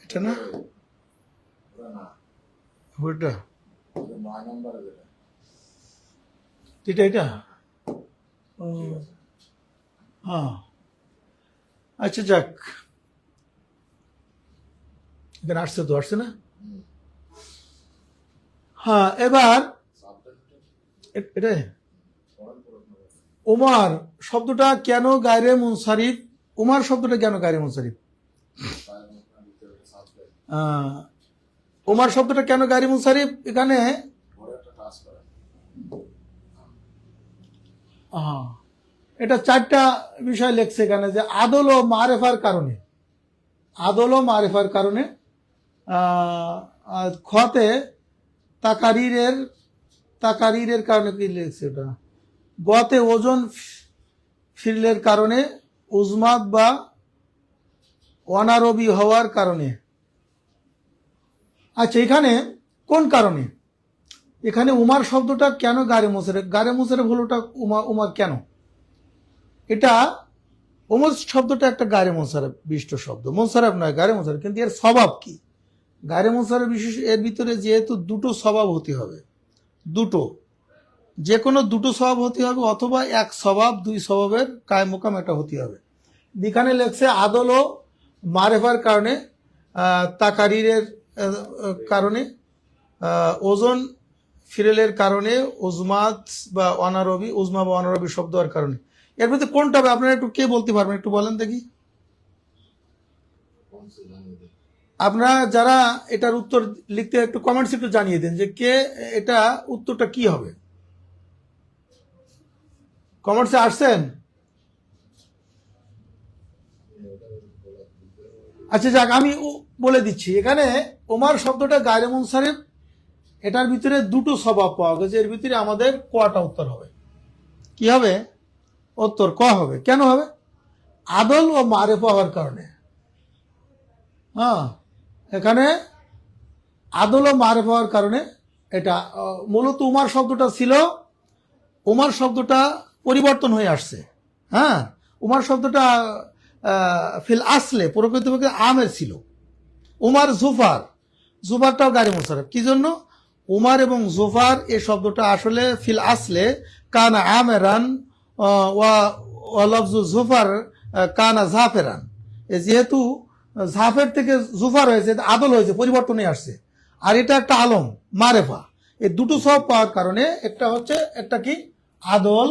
এটা না, ওইটা এটা ও হ্যাঁ। আচ্ছা, যাক, এখানে আসছে তো, আসছে না। হ্যাঁ, এবার এটা উমার শব্দটা কেন গায়রে মুনসারিফ, উমার শব্দটা কেন গায়রে মুনসারিফ, উমার শব্দটা কেন গায়রে মুনসারিফ, এখানে এটা 4টা বিষয় লেখছে এখানে, যে আদল ও মারেফার কারণে, আদল ও মারেফার কারণে, খতে তাকারিরের কারণে কি লেখছে ওটা, গতে ওজন ফিরলের কারণে, উজমাত বা অনারবি হওয়ার কারণে। আচ্ছা, এখানে কোন কারণে, এখানে উমার শব্দটা কেন গায়রে মুনসারিফ, গায়রে মুনসারিফ হলোটা উমার কেন, এটা উমর শব্দটা একটা গায়রে মুনসারিফ বিশিষ্ট শব্দ, মুনসারিফ নয়, গায়রে মুনসারিফ। কিন্তু এর স্বভাব কি, গায়রে মুনসারিফ বিশেষ, এর ভিতরে যেহেতু দুটো স্বভাব হতে হবে, দুটো, যে কোনো দুটো স্বভাব হতে হবে অথবা এক স্বভাব দুই স্বভাবের কায়ে মোকাম এটা হতে হবে। এখানে লেখছে আদল ও মারেফার কারণে, তাকারিরের কারণে, ওজন ফিরেলের কারণে, উজমাত বা অনারবি, উজমা বা অনারবি শব্দ হওয়ার কারণে। এর মধ্যে কোনটা হবে আপনারা একটু কে বলতে পারবেন, একটু বলেন দেখি। আপনারা যারা এটার উত্তর লিখতে একটু কমেন্টস একটু জানিয়ে দেন যে কে এটা উত্তরটা কি হবে। কমেন্টসে আসছেন? আচ্ছা যাক, আমি বলে দিচ্ছি। এখানে ওমার শব্দটা গায়রে মুনসারিফ, এটার ভিতরে দুটো স্বভাব পাওয়া গেছে। এর ভিতরে আমাদের কটা উত্তর হবে? কি হবে? উত্তর ক হবে। কেন হবে? আদল ও মারেফা হওয়ার কারণে। হ্যাঁ, এখানে আদল ও মারেফা হওয়ার কারণে এটা মূলত উমার শব্দটা ছিল, উমার শব্দটা পরিবর্তন হয়ে আসছে। হ্যাঁ, উমার শব্দটা ফিল আসলে প্রকৃতপক্ষে আমের ছিল। উমার জুফার, জুফারটাও গায়রে মুনসারিফ। কি জন্য? উমার এবং জুফার এই শব্দটা আসলে ফিল আসলে কানা আমেরান ওয়া লফজু জুফার কানা জাফেরান। যেহেতু জাফের থেকে জুফার হয়েছে, আদল হয়েছে, পরিবর্তনে আসছে। আর এটা একটা আলম মারেফা। এই দুটো সব পাওয়ার কারণে একটা হচ্ছে, একটা কি আদল,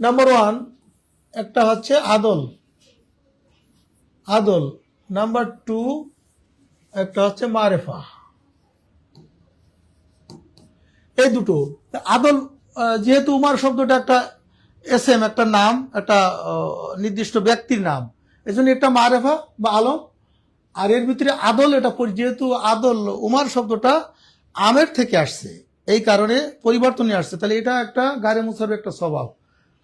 নাম্বার ওয়ান একটা হচ্ছে আদল, আদল। নাম্বার টু একটা হচ্ছে মারেফা। এই দুটো আদল, যেহেতু উমার শব্দটা একটা এসএম, একটা নাম, একটা নির্দিষ্ট ব্যক্তির নাম, এই জন্য এটা মারেফা বা আলম। আর এর ভিতরে আদল, এটা যেহেতু আদল উমার শব্দটা আমের থেকে আসছে, এই কারণে পরিবর্তনে আসছে, তাহলে এটা একটা গায়রে মুনসারিফ একটা স্বভাব।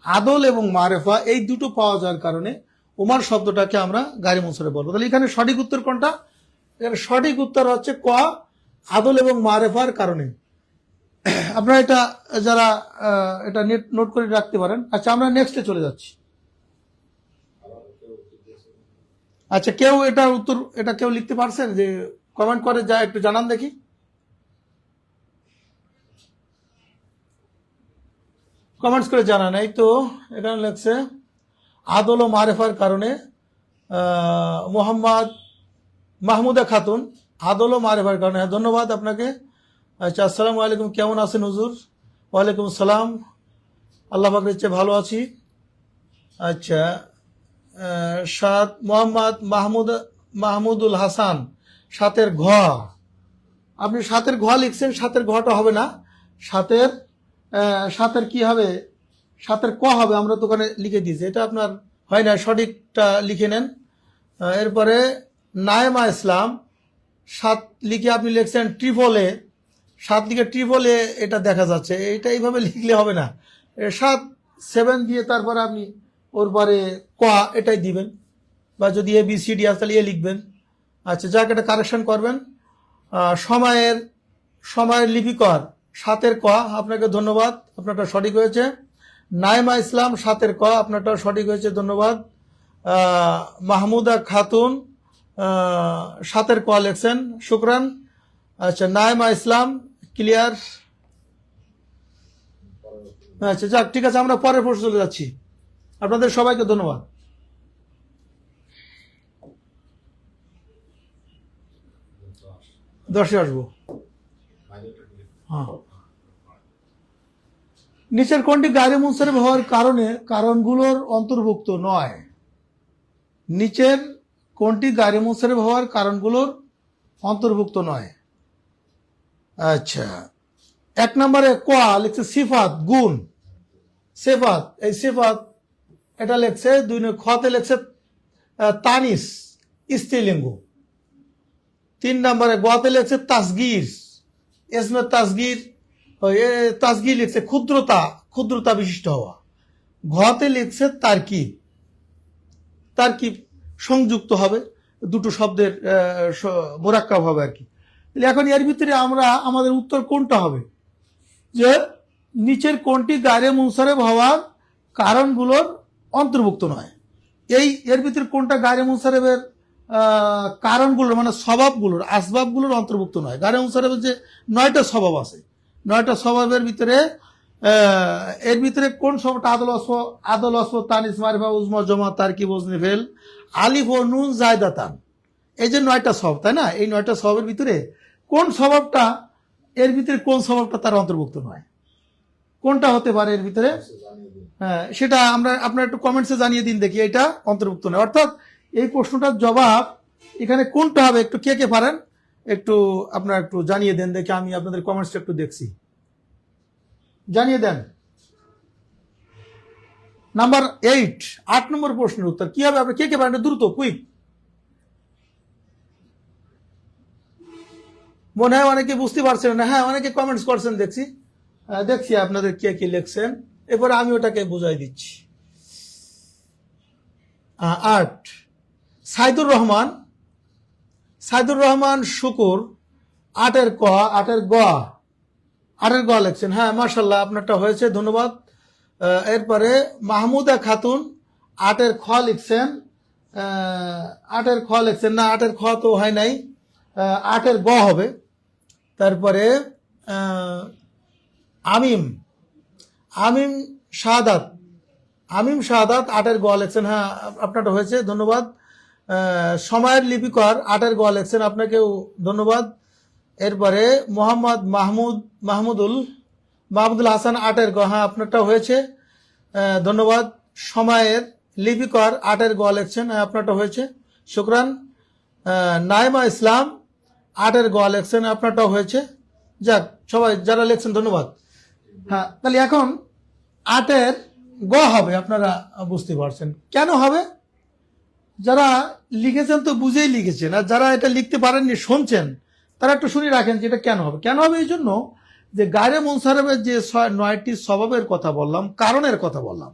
আদল এবং মারেফা এই দুটো পাওয়া যাওয়ার কারণে উমার শব্দটাকে আমরা গায়রে মুনসারিফ বলবো। তাহলে এখানে সঠিক উত্তর কোনটা? এখানে সঠিক উত্তর হচ্ছে ক, আদল এবং মারেফার কারণে। আপনারা এটা যারা এটা নোট করে রাখতে পারেন। আচ্ছা, আমরা নেক্সটে চলে যাচ্ছি। আচ্ছা, কেউ এটার উত্তর এটা কেউ লিখতে পারছেন? যে কমেন্ট করে যা একটু জানান দেখি। কমেন্টস করে জানান। এই তো এখানে লেখছে আদল ও মারেফার কারণে, মোহাম্মদ মাহমুদা খাতুন, আদল ও মারেফার কারণে। হ্যাঁ, ধন্যবাদ আপনাকে। আচ্ছা, আসসালামু আলাইকুম, কেমন আছেন হুজুর? ওয়ালাইকুম সালাম, আল্লাহ পাকের ইচ্ছে ভালো আছি। আচ্ছা, সাত মোহাম্মদ মাহমুদুল হাসান, সাতের ঘ। আপনি সাতের ঘ লিখছেন, সাতের ঘটা হবে না, সাতের সাতের কি হবে? সাতের ক হবে। আমরা তো ওখানে লিখে দিয়েছি, এটা আপনার হয় না, সঠিকটা লিখে নেন। এরপরে নায়েমা ইসলাম, সাত লিখে আপনি লিখছেন ট্রিপল এ, সাত লিখে ট্রিপল এ, এটা দেখা যাচ্ছে। এটা এইভাবে লিখলে হবে না, 7 7 দিয়ে তারপরে আপনি ওর পরে ক এটাই দিবেন, বা যদি এ বি সি ডি আছে তাহলে এ লিখবেন। আচ্ছা যাক, এটা কারেকশন করবেন। সময়ের লিপিকর, সাতের ক, আপনাকে ধন্যবাদ, আপনারটা সঠিক হয়েছে। নাইমা ইসলাম, সাতের ক, আপনারটা সঠিক হয়েছে, ধন্যবাদ। মাহমুদা খাতুন, সাতের ক লেখছেন, শুকরান। আচ্ছা, নাইমা ইসলাম ক্লিয়ার। আচ্ছা যাক, ঠিক আছে, আমরা পরের প্রশ্ন চলে যাচ্ছি। আপনাদের সবাইকে ধন্যবাদ। দশে আসবো। হ্যাঁ, নিচের কোনটি গায়রে মুনসারিফ হওয়ার কারণগুলোর অন্তর্ভুক্ত নয়? নিচের কোনটি গায়রে মুনসারিফ হওয়ার কারণগুলোর অন্তর্ভুক্ত নয়? আচ্ছা, 1 নম্বরে ক লিখছে সিফাত, গুণ, সিফাত। এই সিফাত এটা লেখছে 2 খতে লেখছে তানিস, স্ত্রীলিঙ্গ। 3 নম্বরে গতে লেখছে তাসগির, এসমে তাসগির, তাসগির লিখছে ক্ষুদ্রতা, ক্ষুদ্রতা বিশিষ্ট হওয়া। ঘতে লিখছে তারকিব, তারকিব সংযুক্ত হবে, দুটো শব্দের মোরাক্কাব হবে আর কি। এখন এর ভিতরে আমরা আমাদের উত্তর কোনটা হবে? যে নিচের কোনটি গায়রে মুনসারিফ হওয়ার কারণগুলোর অন্তর্ভুক্ত নয়। এর ভিতরে কোনটা গায়রে মুনসারিফের কারণগুলোর মানে স্বভাবগুলোর আসবাবগুলোর অন্তর্ভুক্ত নয়। গায়রে মুনসারিফের যে 9টা স্বভাব আছে, 9টা স্বভাবের ভিতরে এর ভিতরে কোন স্বভাবটা আদল অসফ তানিস মারিফা উজমা জমা তারকিব ওজনে ফেল আলিফ ও নুন জায়দাতান, এই যে 9টা স্বভাব, তাই না? এই 9টা স্বভাবের ভিতরে কোন স্বভাবটা, এর ভিতরে কোন স্বভাবটা তার অন্তর্ভুক্ত নয়, কোনটা হতে পারে এর ভিতরে? হ্যাঁ, সেটা আপনার একটু কমেন্টসে জানিয়ে দিন দেখি এটা অন্তর্ভুক্ত নয়। অর্থাৎ এই প্রশ্নটার জবাব এখানে কোনটা হবে, একটু কে কে পারেন একটু আপনারা একটু জানিয়ে দেন দেখি, আমি আপনাদের কমেন্টসটা একটু দেখছি, জানিয়ে দেন। নাম্বার 8 নম্বর প্রশ্নের উত্তর কি হবে? আপনি কে কে পারেন দ্রুত, কুইক। মনে হয় অনেকে বুঝতে পারছেন না। হ্যাঁ, অনেকে কমেন্টস করছেন দেখছি, দেখছি আপনাদের কে কি লিখছেন, এরপরে আমি ওটাকে বুঝাই দিচ্ছি। 8 সাইদুর রহমান শুকুর 8-এর ক 8-এর গ লিখছেন। হ্যাঁ, মাশাআল্লাহ, আপনারটা হয়েছে, ধন্যবাদ। এরপরে মাহমুদা খাতুন 8-এর খ লিখছেন, 8-এর খ লিখছেন না, 8-এর খ তো হয় নাই, 8-এর গ হবে। তারপরে আমিম শাহাদাত 8-এর গ লিখছেন। হ্যাঁ, আপনারটা হয়েছে, ধন্যবাদ। সময়ের লিপিকর 8-এর গ লিখছেন, আপনাকেও ধন্যবাদ। এরপরে মোহাম্মদ মাহমুদুল হাসান 8-এর গ, হ্যাঁ আপনারটা হয়েছে, ধন্যবাদ। সময়ের লিপিকর 8-এর গ লিখছেন, হ্যাঁ আপনারটা হয়েছে, শুকরান। নাইমা ইসলাম 8-এর গ লিখছেন, আপনারটাও হয়েছে। যাক, সবাই যারা লিখছেন ধন্যবাদ। হ্যাঁ, তাহলে এখন 8-এর গ হবে, আপনারা বুঝতে পারছেন কেন হবে। যারা লিখেছেন তো বুঝেই লিখেছেন, আর যারা এটা লিখতে পারেননি শুনছেন তারা একটু শুনে রাখেন যে এটা কেন হবে। কেন হবে এই জন্য যে গায়রে মুনসারিফের যে 9টি স্বভাবের কথা বললাম, কারণের কথা বললাম,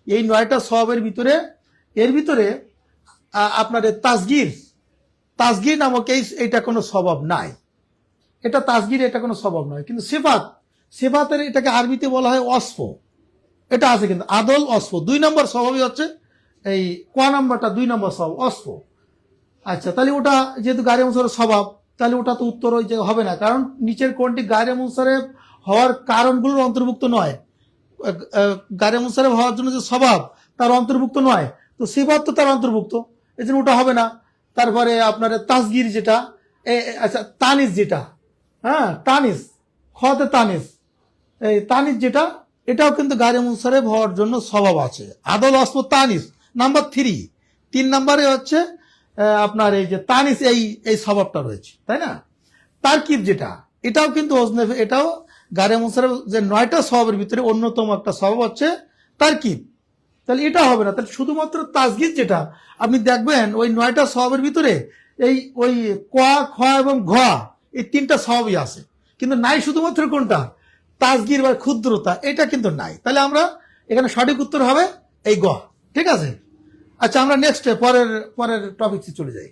এই 9টা স্বভাবের ভিতরে এর ভিতরে আপনার তাসগির নামক এইটা কোনো স্বভাব নাই। এটা তাসগির, এটা কোনো স্বভাব নয়। কিন্তু সিফাতের এটাকে আরবিতে বলা হয় অস্ফ, এটা আছে কিন্তু আদল অস্ফ। 2 নম্বর স্বভাবই হচ্ছে এই ক নাম্বারটা, 2 নম্বর স্বভাব অস্ফ। আচ্ছা, তাহলে ওটা যেহেতু গায়রে মুনসারিফের স্বভাব, তাহলে ওটা তো উত্তর ওই যে হবে না, কারণ নিচের কোনটি গায়রে মুনসারিফ হওয়ার কারণগুলোর অন্তর্ভুক্ত নয়। গায়রে মুনসারিফ হওয়ার জন্য যে স্বভাব তার অন্তর্ভুক্ত নয়, তো সিফাত তো তার অন্তর্ভুক্ত, এই জন্য ওটা হবে না। তারপরে আপনার তাসগির যেটা, আচ্ছা তানিস যেটা, হ্যাঁ তানিস, খতে তানিস, এই তানিস যেটা, এটাও কিন্তু গায়রে মুনসারিফ হওয়ার জন্য স্বভাব আছে। আদল অস্ফ তানিস নাম্বার 3 নম্বরে হচ্ছে আপনার এই যে তানিস, এই স্বভাবটা রয়েছে, তাই না? তারকিব যেটা, এটাও কিন্তু এটাও গায়রে মুনসারিফ যে 9টা স্বভাবের ভিতরে অন্যতম একটা স্বভাব হচ্ছে তারকিব। তাহলে এটা হবে না। তাহলে শুধুমাত্র তাসগির যেটা, আপনি দেখবেন ওই 9টা স্বভাবের ভিতরে ওই ক, খ এবং ঘ, এই 3টা স্বভাবই আছে, কিন্তু নাই শুধুমাত্র কোনটা, তাসগির বা ক্ষুদ্রতা, এটা কিন্তু নাই। তাহলে আমরা এখানে সঠিক উত্তর হবে এই গ, ঠিক আছে? আচ্ছা, আমরা নেক্সট পরের টপিকসে চলে যাই।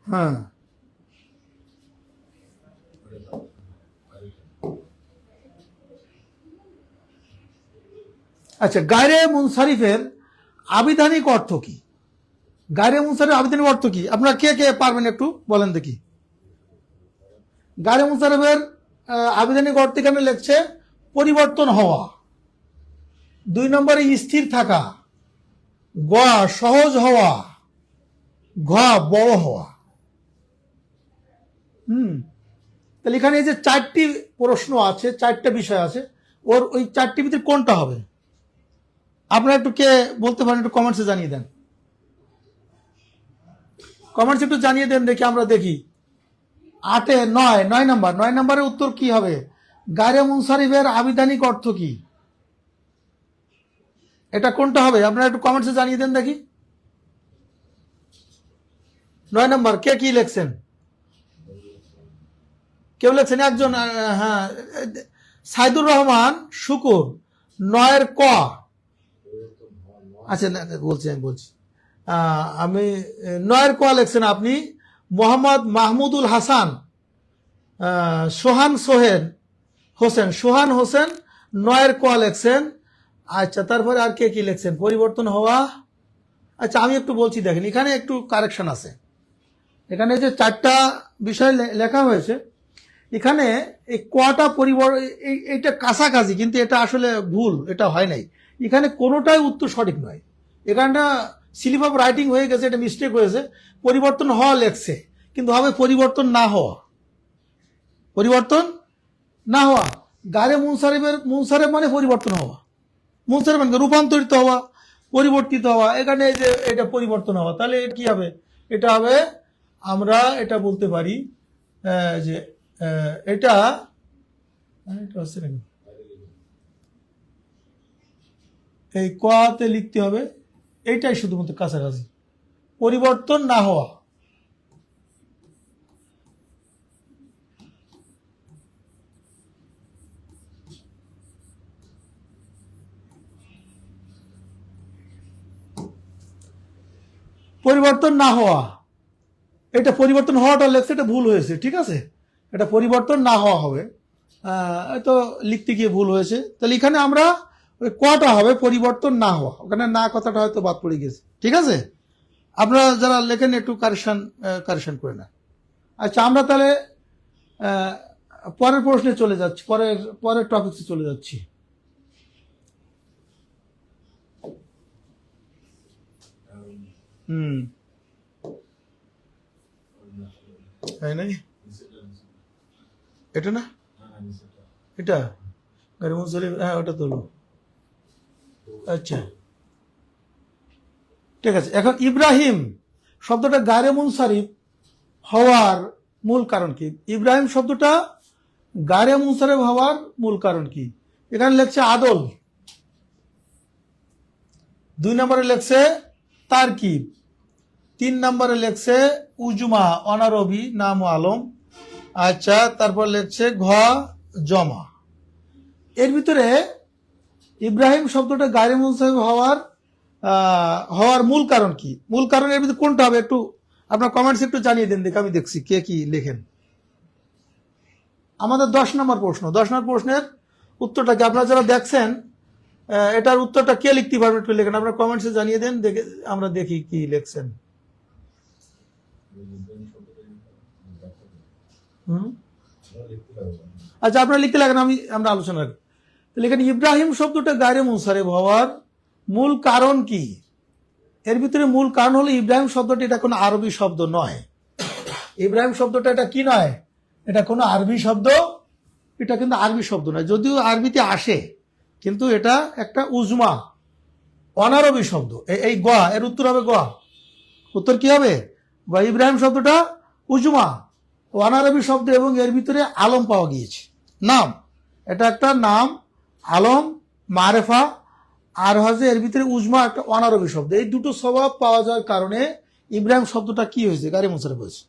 হ্যাঁ, আচ্ছা, গায়রে মুনসারিফের আবিধানিক অর্থ কি? গায়রে মুনসারিফের আবিধানিক অর্থ কি? আপনারা কে কে পারবেন একটু বলেন দেখি। গায়রে মুনসারিফের আবিধানিক অর্থ এখানে লিখছে পরিবর্তন হওয়া, 2 নম্বরে স্থির থাকা, গ সহজ হওয়া, ঘ বড় হওয়া। তাহলে এখানে এই যে 4টি প্রশ্ন আছে, 4টা বিষয় আছে, ওই 4টির ভিতরে কোনটা হবে? আপনারা একটু কে বলতে পারেন, একটু কমেন্টসে জানিয়ে দেন, কমেন্টস একটু জানিয়ে দেন দেখি, আমরা দেখি। 9 নম্বরের উত্তর কি হবে? গায়রে মুনসারিফের আবিধানিক অর্থ কি? এটা কোনটা হবে? আপনারা একটু কমেন্টসে জানিয়ে দেন দেখি। 9 নম্বর কে কি লিখছেন? কেউ লিখছেন একজন, হ্যাঁ, সাইদুর রহমান শুকুর 9-এর ক। আচ্ছা, আমি বলছি, আমি 9-এর ক লিখছেন আপনি। মোহাম্মদ মাহমুদুল হাসান সোহান হোসেন 9-এর ক লিখছেন। আচ্ছা, তারপরে আর কে কি লিখছেন? পরিবর্তন হওয়া। আচ্ছা, আমি একটু বলছি, দেখেন এখানে একটু কারেকশন আছে। এখানে যে চারটা বিষয় লেখা হয়েছে, এখানে এই কটা এইটা কাছাকাছি, কিন্তু এটা আসলে ভুল, এটা হয় নাই। এখানে কোনোটাই উত্তর সঠিক নয়। এখানটা স্লিপ অফ রাইটিং হয়ে গেছে, এটা মিস্টেক হয়েছে। পরিবর্তন হওয়া লেখছে, কিন্তু হবে পরিবর্তন না হওয়া। পরিবর্তন না হওয়া। গায়ে মুনসারেফ মানে পরিবর্তন হওয়া। মুনসারেফ মানে রূপান্তরিত হওয়া, পরিবর্তিত হওয়া। এখানে এই যে এটা পরিবর্তন হওয়া, তাহলে কি হবে? এটা হবে, আমরা এটা বলতে পারি যে এটা হচ্ছে নাকি এই কতে লিখতে হবে, এইটাই শুধুমাত্র কাছাকাছি। পরিবর্তন না হওয়া। পরিবর্তন না হওয়া, এটা পরিবর্তন হওয়াটা লেখছে, এটা ভুল হয়েছে, ঠিক আছে? এটা পরিবর্তন না হওয়া হবে। তো লিখতে গিয়ে ভুল হয়েছে, তাহলে এখানে আমরা ওই কটা হবে পরিবর্তন না হওয়া, ওখানে না কথাটা হয়তো বাদ পড়ে গেছে, ঠিক আছে? আপনারা যারা লেখেন একটু কারেকশন করে নেন। আচ্ছা, আমরা তাহলে পরের প্রশ্নে চলে যাচ্ছি, পরের টপিকসে চলে যাচ্ছি। হুম, তাই নাই? এটা না, এটা গাড়ি মুনসারিফ, হ্যাঁ ওটা তোলো। আচ্ছা, ঠিক আছে। এখন ইব্রাহিম শব্দটা গায়ে মুনসারিফ হওয়ার মূল কারণ কি? ইব্রাহিম শব্দটা গায়ে মুনসারিফ হওয়ার মূল কারণ কি? এখানে লেখছে আদল, 2 নম্বরে লেখছে তারকিব, 3 নম্বরে লেখছে উজমা অনারবি নাম ও আলম। আচ্ছা, তারপর লেখছে ঘ জমা। এর ভিতরে ইব্রাহিম শব্দটা গায়ে মুনসারিফ হওয়ার মূল কারণ কি? মূল কারণ এর ভিতরে কোনটা হবে? একটু আপনার কমেন্টস একটু জানিয়ে দেন, দেখে আমি দেখছি কে কি লেখেন। আমাদের 10 নম্বর প্রশ্ন, 10 নম্বর প্রশ্নের উত্তরটা কি আপনারা যারা দেখছেন, এটার উত্তরটা কে লিখতে পারবেন একটু লেখেন, আপনার কমেন্টসে জানিয়ে দেন, দেখে আমরা দেখি কি লিখছেন। আচ্ছা, আপনারা লিখতে লাগেন, আমরা আলোচনা করি। তাহলে এখানে ইব্রাহিম শব্দটা গায়রে মুনসারিফ হওয়ার মূল কারণ কি? এর ভিতরে মূল কারণ হলো ইব্রাহিম শব্দটা এটা কোনো আরবি শব্দ নয়। ইব্রাহিম শব্দটা এটা কি নয়? এটা কোনো আরবি শব্দ, এটা কিন্তু আরবি শব্দ নয়, যদিও আরবিতে আসে, কিন্তু এটা একটা উজমা অনারবি শব্দ। এই গোয়া, এর উত্তর হবে গোয়া। উত্তর কি হবে? গোয়া। ইব্রাহিম শব্দটা উজমা অনারবি শব্দ, এবং এর ভিতরে আলম পাওয়া গিয়েছে, নাম। এটা একটা নাম, আলম মারেফা, আর হচ্ছে এর ভিতরে উজমা একটা অনারবি শব্দ। এই দুটো স্বভাব পাওয়া যাওয়ার কারণে ইব্রাহিম শব্দটা কি হয়েছে? গাড়ি মুনসারিফ হয়েছে।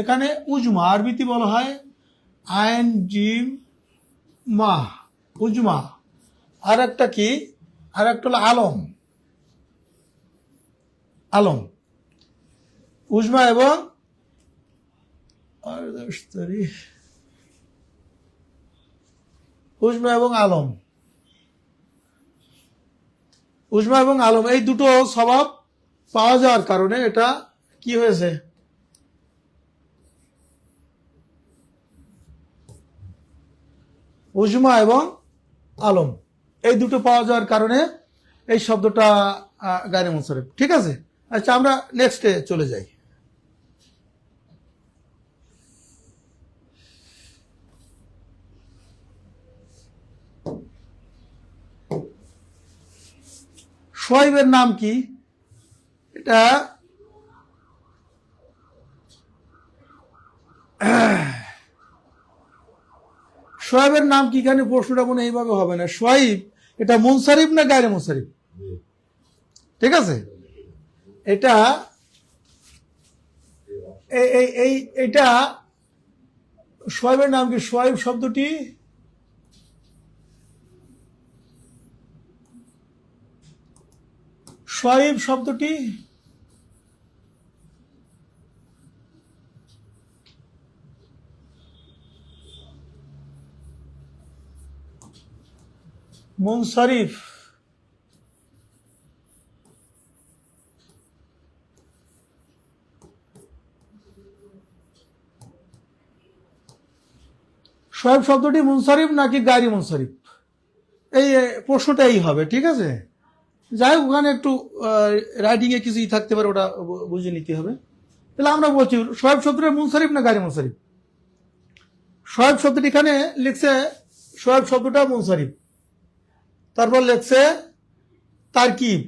এখানে উজমা আরবিতে বলা হয় আইন জিম মাহ, উজমা। আর একটা কি? আর একটা হলো আলম, আলম, উজমা এবং উজমা এবং আলম, উজমা এবং আলম, এই দুটো স্বভাব পাওয়া যাওয়ার কারণে এটা কি হয়েছে? উজমা এবং আলম, এই দুটো পাওয়া যাওয়ার কারণে এই শব্দটা গায়রে মুনসারিফ, ঠিক আছে? আচ্ছা, আমরা নেক্সটে চলে যাই। শোয়েবের নাম কি? এটা শোয়েবের নাম কি? এখানে প্রশ্নটা মনে এইভাবে হবে না। শোয়েব এটা মুনসারিফ না গায়রে মুনসারিফ? ঠিক আছে, এটা এটা শোয়েবের নাম কি? শোয়েব শব্দটি শোয়েব শব্দটি মুনসারিফ, শোয়েব শব্দটি মুনসারিফ নাকি গায়রি মুনসারিফ, এই প্রশ্নটা এই হবে, ঠিক আছে। যাই হোক, ওখানে একটু রাইটিং এ কিছুই থাকতে পারে, ওটা বুঝে নিতে হবে। তাহলে আমরা বলছি শোয়েব শব্দটা মুনসারিফ না গায়রি মুনসারিফ। শোয়েব শব্দটি এখানে লিখছে, শোয়েব শব্দটা মুনসারিফ, তারপর লিখছে তারকিব,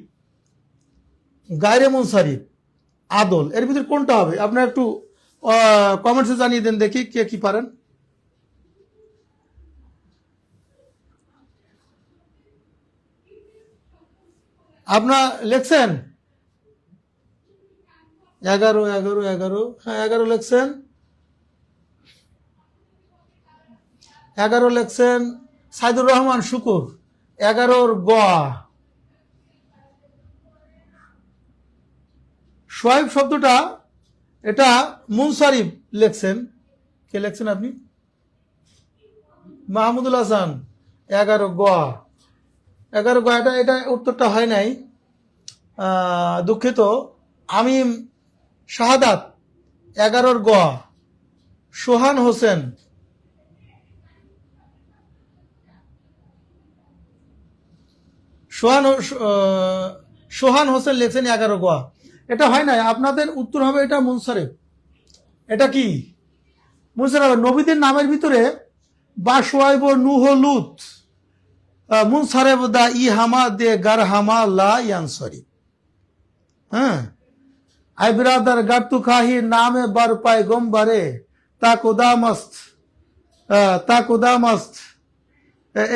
গায়রে মুনসারিফ, আদল, এর ভিতরে কোনটা হবে? আপনারা একটু কমেন্টসে জানিয়ে দেন, দেখি কে কি পারেন। আপনার লিখছেন 11 11 11, হ্যাঁ 11 লিখছেন, 11 লিখছেন সাইদুর রহমান শুকুর, 11 গ। শোয়েব শব্দটা এটা মুনসারিফ লিখছেন, কে লিখছেন আপনি? মাহমুদুল হাসান, 11 গ। 11 গ, এটা উত্তরটা হয় নাই, দুঃখিত। আমিম শাহাদাত, 11 গ। সোহান হোসেন, সোহান হোসেন লিখছেন 11 গ, এটা হয় নাই। আপনাদের উত্তর হবে এটা মুনসারিফ। এটা কি মুনসারিফ? নবীদের নামের ভিতরে বা শোয়াইব, নূহ, লূত, মুনসারিফ দা ই হামা দে গার হামা লা ইয়ানসারি। হ্যাঁ, আই বিরাদার গাট্টু খাহি নামে বার পায় গম্বারে তা কোদামাস্ত, তা কোদামাস্ত।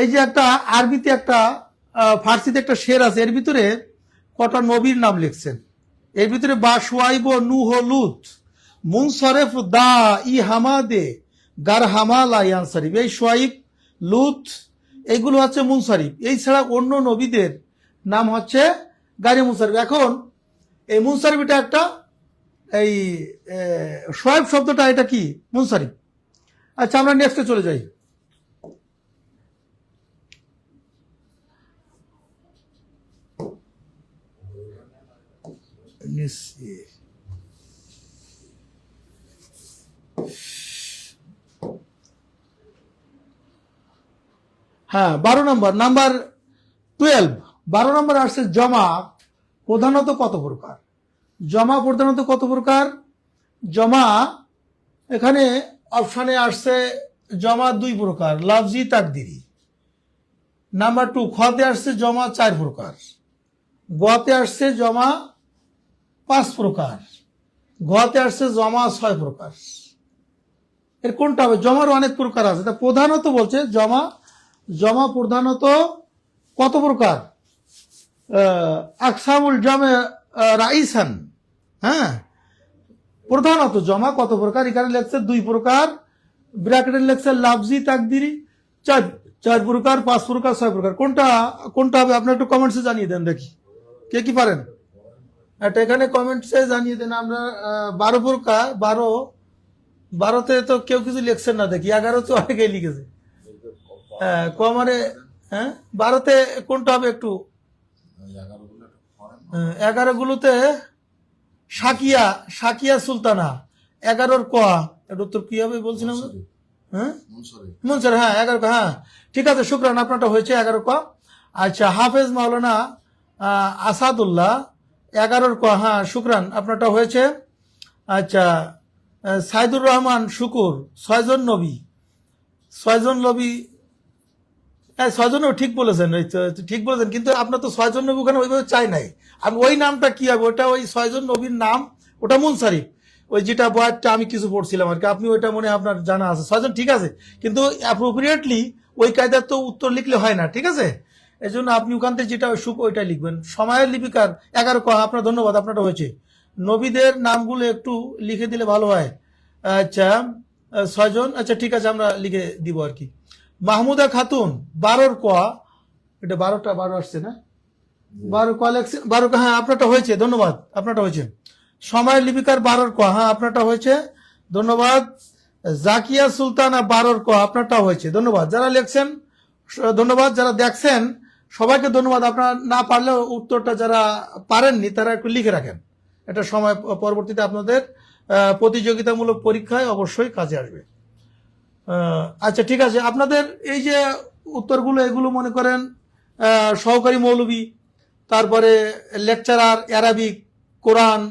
এই যে একটা আরবিতে একটা ফার্সিতে একটা শের আছে, এর ভিতরে কটা নবীর নাম লিখছেন। এর ভিতরে বা শোয়াইব, নূহ, লূত, মুনসারিফ দা ই হামা দে গার হামা লা ইয়ানসারি। এই শোয়াইব, লূত, এইগুলো হচ্ছে মুনসারিফ। এই ছাড়া অন্য নবীদের নাম হচ্ছে গায়রে মুনসারিফ। এখন এই মুনসারিফ এটা একটা, এই শোয়েব শব্দটা এটা কি? মুনসারিফ। আচ্ছা, আমরা নেক্সটে চলে যাই। হ্যাঁ, 12 নম্বর, নাম্বার 12, 12 নম্বর আসছে জমা প্রধানত কত প্রকার। জমা প্রধানত কত প্রকার? জমা এখানে অপশানে আসছে জমা 2 প্রকার, লাফজি, তাকদিরি। নাম্বার 2, খতে আসছে জমা 4 প্রকার, গতে আসছে জমা 5 প্রকার, ঘতে আসছে জমা 6 প্রকার। এর কোনটা হবে? জমার অনেক প্রকার আছে, তা প্রধানত বলছে জমা, জমা প্রধানত কত প্রকার? আকসামুল জামে রাইসান। হ্যাঁ, প্রধানত জমা কত প্রকার? এখানে লেখছে 2 প্রকার, ব্র্যাকেটে লেখছে লাফজি, তাকদিরি, 4 প্রকার, 5 প্রকার, 6 প্রকার। কোনটা হবে? আপনার একটু কমেন্টসে জানিয়ে দেন, দেখি কে কি পারেন। এটা এখানে কমেন্টসে জানিয়ে দেন। আমরা 12 প্রকার, 12তে তো কেউ কিছু লিখছেন না, দেখি 11 তো অনেকেই লিখেছে। হ্যাঁ, কমারে, হ্যাঁ 12তে কোনটা হবে একটু? 11 গুলোতে সাকিয়া, সাকিয়া সুলতানা, 11 ক। এটা উত্তর কি হবে বলছিলাম? হ্যাঁ, মুনসারিফ, হ্যাঁ 11 ক। হ্যাঁ, ঠিক আছে, শুকরান, আপনারটা হয়েছে 11 ক। আচ্ছা, হাফেজ মাওলানা আসাদুল্লাহ, 11 ক। হ্যাঁ, শুকরান, আপনারটা হয়েছে। আচ্ছা, সাইদুর রহমান শুকুর, 6 জন নবী, 6 জন নবী, 6 জনও ঠিক বলেছেন, ঠিক বলেছেন, কিন্তু আপনার তো 6 জন নবী ওখানে ওইভাবে চাই নাই। আমি ওই নামটা কি হবে? ওটা ওই 6 জন নবীর নাম, ওটা মুনসারিফ। ওই যেটা বয়ারটা আমি কিছু পড়ছিলাম আর কি, আপনি ওইটা মনে আপনার জানা আছে। 6 জন ঠিক আছে, কিন্তু অ্যাপ্রোপ্রিয়েটলি ওই কায়দার তো উত্তর লিখলে হয় না, ঠিক আছে। এই জন্য আপনি ওখান থেকে যেটা সুখ ওইটাই লিখবেন। সময়ের লিপিকার 11 ক। আপনার ধন্যবাদ, আপনারটা হয়েছে। নবীদের নামগুলো একটু লিখে দিলে ভালো হয়। আচ্ছা, 6 জন, আচ্ছা ঠিক আছে, আমরা লিখে দিব আর কি। মাহমুদা খাতুন, 12 ক। এটা 12 আসছে না? 12 ক লেখছে, 12 ক। হ্যাঁ, আপনারটা হয়েছে, ধন্যবাদ, আপনারটা হয়েছে। সময়ের লিপিকার 12 ক। হ্যাঁ, আপনারটা হয়েছে, ধন্যবাদ। জাকিয়া সুলতানা, 12 ক। আপনারটা হয়েছে, ধন্যবাদ। যারা লিখছেন ধন্যবাদ, যারা দেখছেন সবাইকে ধন্যবাদ। আপনারা না পারলেও উত্তরটা যারা পারেননি তারা একটু লিখে রাখেন, এটা সময় পরবর্তীতে আপনাদের প্রতিযোগিতামূলক পরীক্ষায় অবশ্যই কাজে আসবে। আচ্ছা ঠিক আছে, আপনাদের এই যে উত্তরগুলো এগুলো মনে করেন সহকারী মৌলবী, তারপরে লেকচারার, অ্যারাবিক, কোরআন,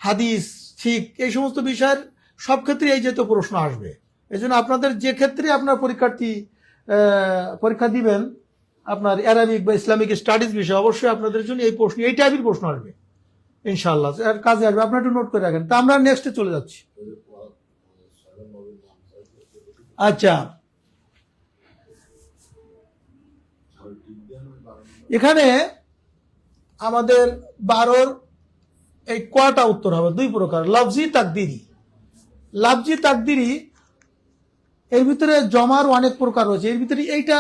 হাদিস, ফিক, এই সমস্ত বিষয়ের সব ক্ষেত্রে এই যেহেতু প্রশ্ন আসবে, এই জন্য আপনাদের যে ক্ষেত্রে আপনার পরীক্ষা দিবেন আপনার অ্যারাবিক বা ইসলামিক স্টাডিজ বিষয়, অবশ্যই আপনাদের জন্য এই প্রশ্ন, এই টাইপের প্রশ্ন আসবে ইনশাআল্লাহ, কাজে আসবে। আপনারা একটু নোট করে রাখেন। তা আমরা নেক্সটে চলে যাচ্ছি। আচ্ছা, এখানে আমাদের 12 এই কয়টা উত্তর হবে? 2 প্রকার, লফজি তাকদিরি। লফজি তাকদিরি এর ভিতরে জমার অনেক প্রকার রয়েছে, এর ভিতরে এইটা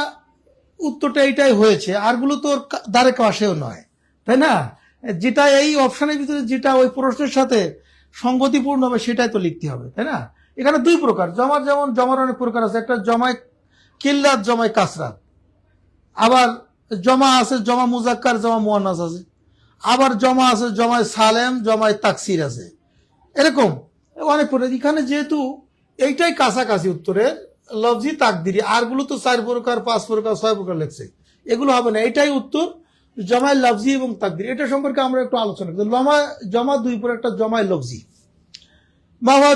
উত্তরটা এইটাই হয়েছে, আরগুলো তো দ্বারে কাছেও নয়, তাই না? যেটা এই অপশনের ভিতরে যেটা ওই প্রশ্নের সাথে সঙ্গতিপূর্ণ হবে সেটাই তো লিখতে হবে, তাই না? এখানে 2 প্রকার জমার, যেমন জমার অনেক প্রকার আছে, একটা জমায় কিল্লাত, জমায় কাসরাত, আবার জমা আছে জমা মুজাক্কার, জমা মুয়ান্নাস আছে, আবার জমা আছে জমায় সালেম, জমায় তাকসির আছে, এরকম অনেক প্রকার। এখানে যেহেতু এইটাই কাছাকাছি উত্তরের লফজি তাকদিরি, আরগুলো তো 4 প্রকার, 5 প্রকার, 6 প্রকার লেখছে, এগুলো হবে না, এটাই উত্তর জমায় লফজি এবং তাকদিরি। এটা সম্পর্কে আমরা একটু আলোচনা করি। জমা 2 প্রকার, একটা জমায় লফজি, বাবা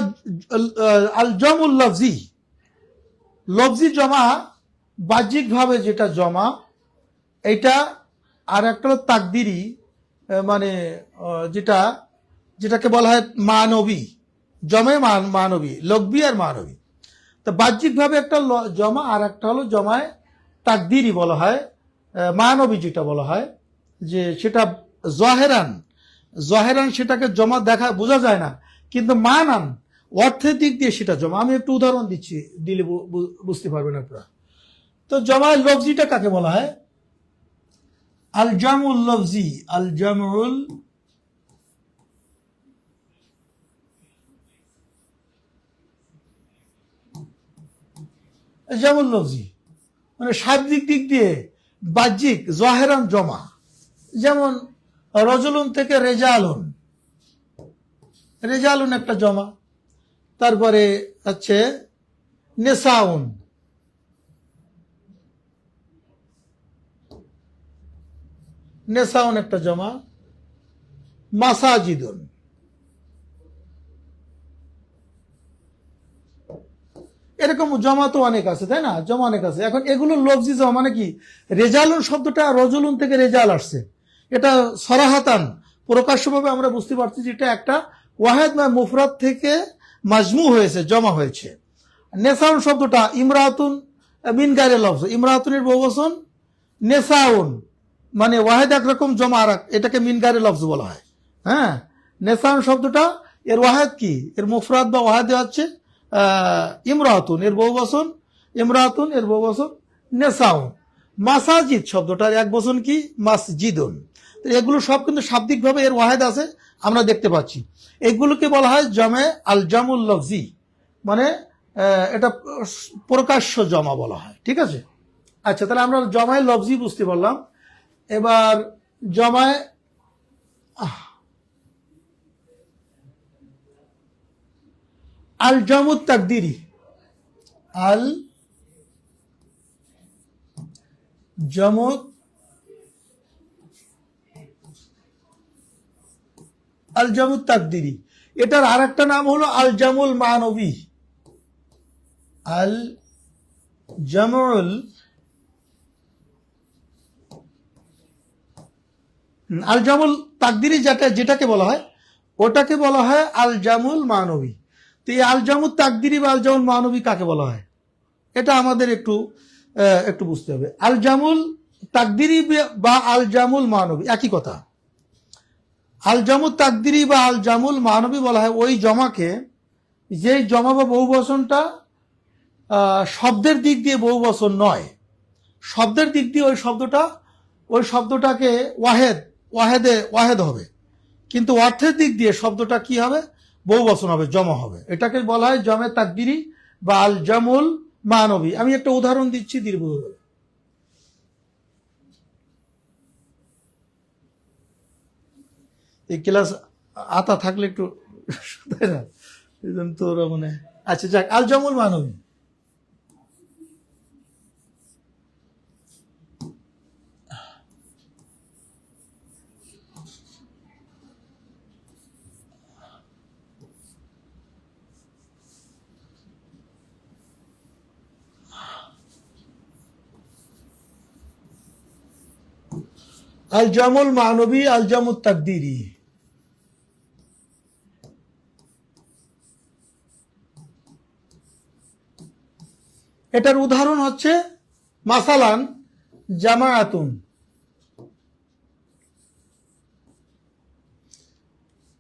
আল জমুল লফজি। লফজি জমা বাহ্যিকভাবে যেটা জমা এইটা, আর একটা হলো তাকদিরি, মানে যেটাকে বলা হয় মানবী, জমে মানবী, লঘবি আর মানবী। তো বাহ্যিকভাবে একটা জমা, আর একটা হলো জমায় তাকদিরি বলা হয়, মানবী যেটা বলা হয়, যে সেটা জহেরান সেটাকে জমা দেখা বোঝা যায় না, কিন্তু মানান অর্থের দিক দিয়ে সেটা জমা। আমি একটু উদাহরণ দিচ্ছি, দিলে বুঝতে পারবেন আপনারা। তো জমায় লফজিটা কাকে বলা হয়? আল জামুল লফজি, আল জামুল জামুল লফজি মানে শাব্দিক দিক দিয়ে বাহ্যিক জহেরান জমা, যেমন রজলুন থেকে রেজালুন, রেজালুন একটা জমা, তারপরে হচ্ছে নেসাউন, নেসাউন একটা জমা, মাসাজিদুন, এরকম জমা তো অনেক আছে, তাই না? জমা অনেক আছে। এখন এগুলো লফজি জমা মানে কি? রেজালুন শব্দটা রজুলুন থেকে রেজাল আসছে, এটা সরাহাতান প্রকাশ্যভাবে আমরা বুঝতে পারছি যে এটা একটা ওয়াহেদ বা মুফরাদ থেকে মাজমু হয়েছে, জমা হয়েছে। নেসাউন শব্দটা ইমরাতুন মিন গায়রে লফজ, ইমরাতুনের বহুবচন, নেসাউন মানে ওয়াহেদ একরকম, জমা আর এটাকে মিন গায়রে লফজ বলা হয়। হ্যাঁ, নেসাউন শব্দটা এর ওয়াহেদ কি? এর মুফরাদ বা ওয়াহেদ হচ্ছে ইমরাতুন, এর বহুবচন ইমরাতুন, এর বহুবচন নেসাউন। মাসাজিদ শব্দটার এক বচন কি? মাসজিদুন। এগুলো সব কিন্তু শাব্দিকভাবে এর ওয়াহেদ আছে, আমরা দেখতে পাচ্ছি। এগুলোকে বলা হয় জমে আল জামুল লফজি, মানে এটা প্রকাশ্য জমা বলা হয়, ঠিক আছে? আচ্ছা, তাহলে আমরা জমায় লফজি বুঝতে পারলাম। এবার জমায় আল জামুত তাকদিরি, আল জামুত আল জামুত তাকদিরি, এটার আর একটা নাম হলো আল জামুল মানবী। আল জামুল আল জামুল তাকদিরি যেটাকে বলা হয় ওটাকে বলা হয় আল জামুল মানবী। তো এই আল জামুল তাকদিরি বা আল জামুল মানবী কাকে বলা হয় এটা আমাদের একটু বুঝতে হবে। আল জামুল তাকদিরি বা আল জামুল মানবী একই কথা। আল জামুল তাকদিরি বা আল জামুল মানবী বলা হয় ওই জমাকে, যেই জমা বা বহুবচনটা শব্দের দিক দিয়ে বহুবচন নয়, শব্দের দিক দিয়ে ওই শব্দটাকে ওয়াহেদ হবে, কিন্তু অর্থের দিক দিয়ে শব্দটা কি হবে? বহুবচন হবে, জমা হবে। এটাকে বলা হয় জমে তাকদিরি বা আল জামুল মানবী। আমি একটা উদাহরণ দিচ্ছি দীর্ঘ। এই ক্লাস আতা থাকলে একটু, তাই না, এই জন্য তো ওরা মানে, আচ্ছা যাক, আল জামুল মানবী। আল জামুল মানবী, আল জামুল তাকদিরি। এটার উদাহরণ হচ্ছে মাসালান জামাআতুন,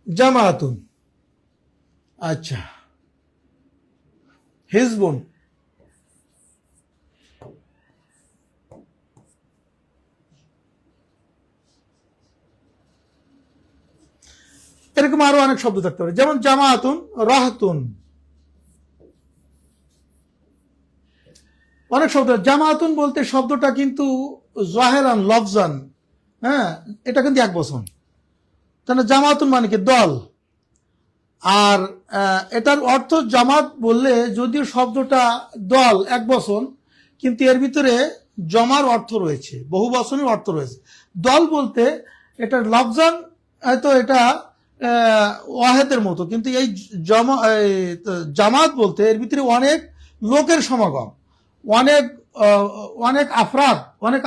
জামাআতুন। আচ্ছা, হিজবুন, এরকম আরো অনেক শব্দ থাকতে পারে, যেমন জামাআতুন, রাহতুন, অনেক শব্দ। জামাআতুন বলতে শব্দটা কিন্তু জাহেরান লফজান, হ্যাঁ, এটা কিন্তু এক বচন, তাহলে জামাআতুন মানে কি দল। আর এটার অর্থ জামাত বললে যদিও শব্দটা দল এক বচন, কিন্তু এর ভিতরে জমার অর্থ রয়েছে, বহু বচনের অর্থ রয়েছে। দল বলতে এটার লফজান হয়তো এটা ওয়াহেদের মতো, কিন্তু এই জামাত বলতে এর ভিতরে অনেক লোকের সমাগম, অনেক অনেক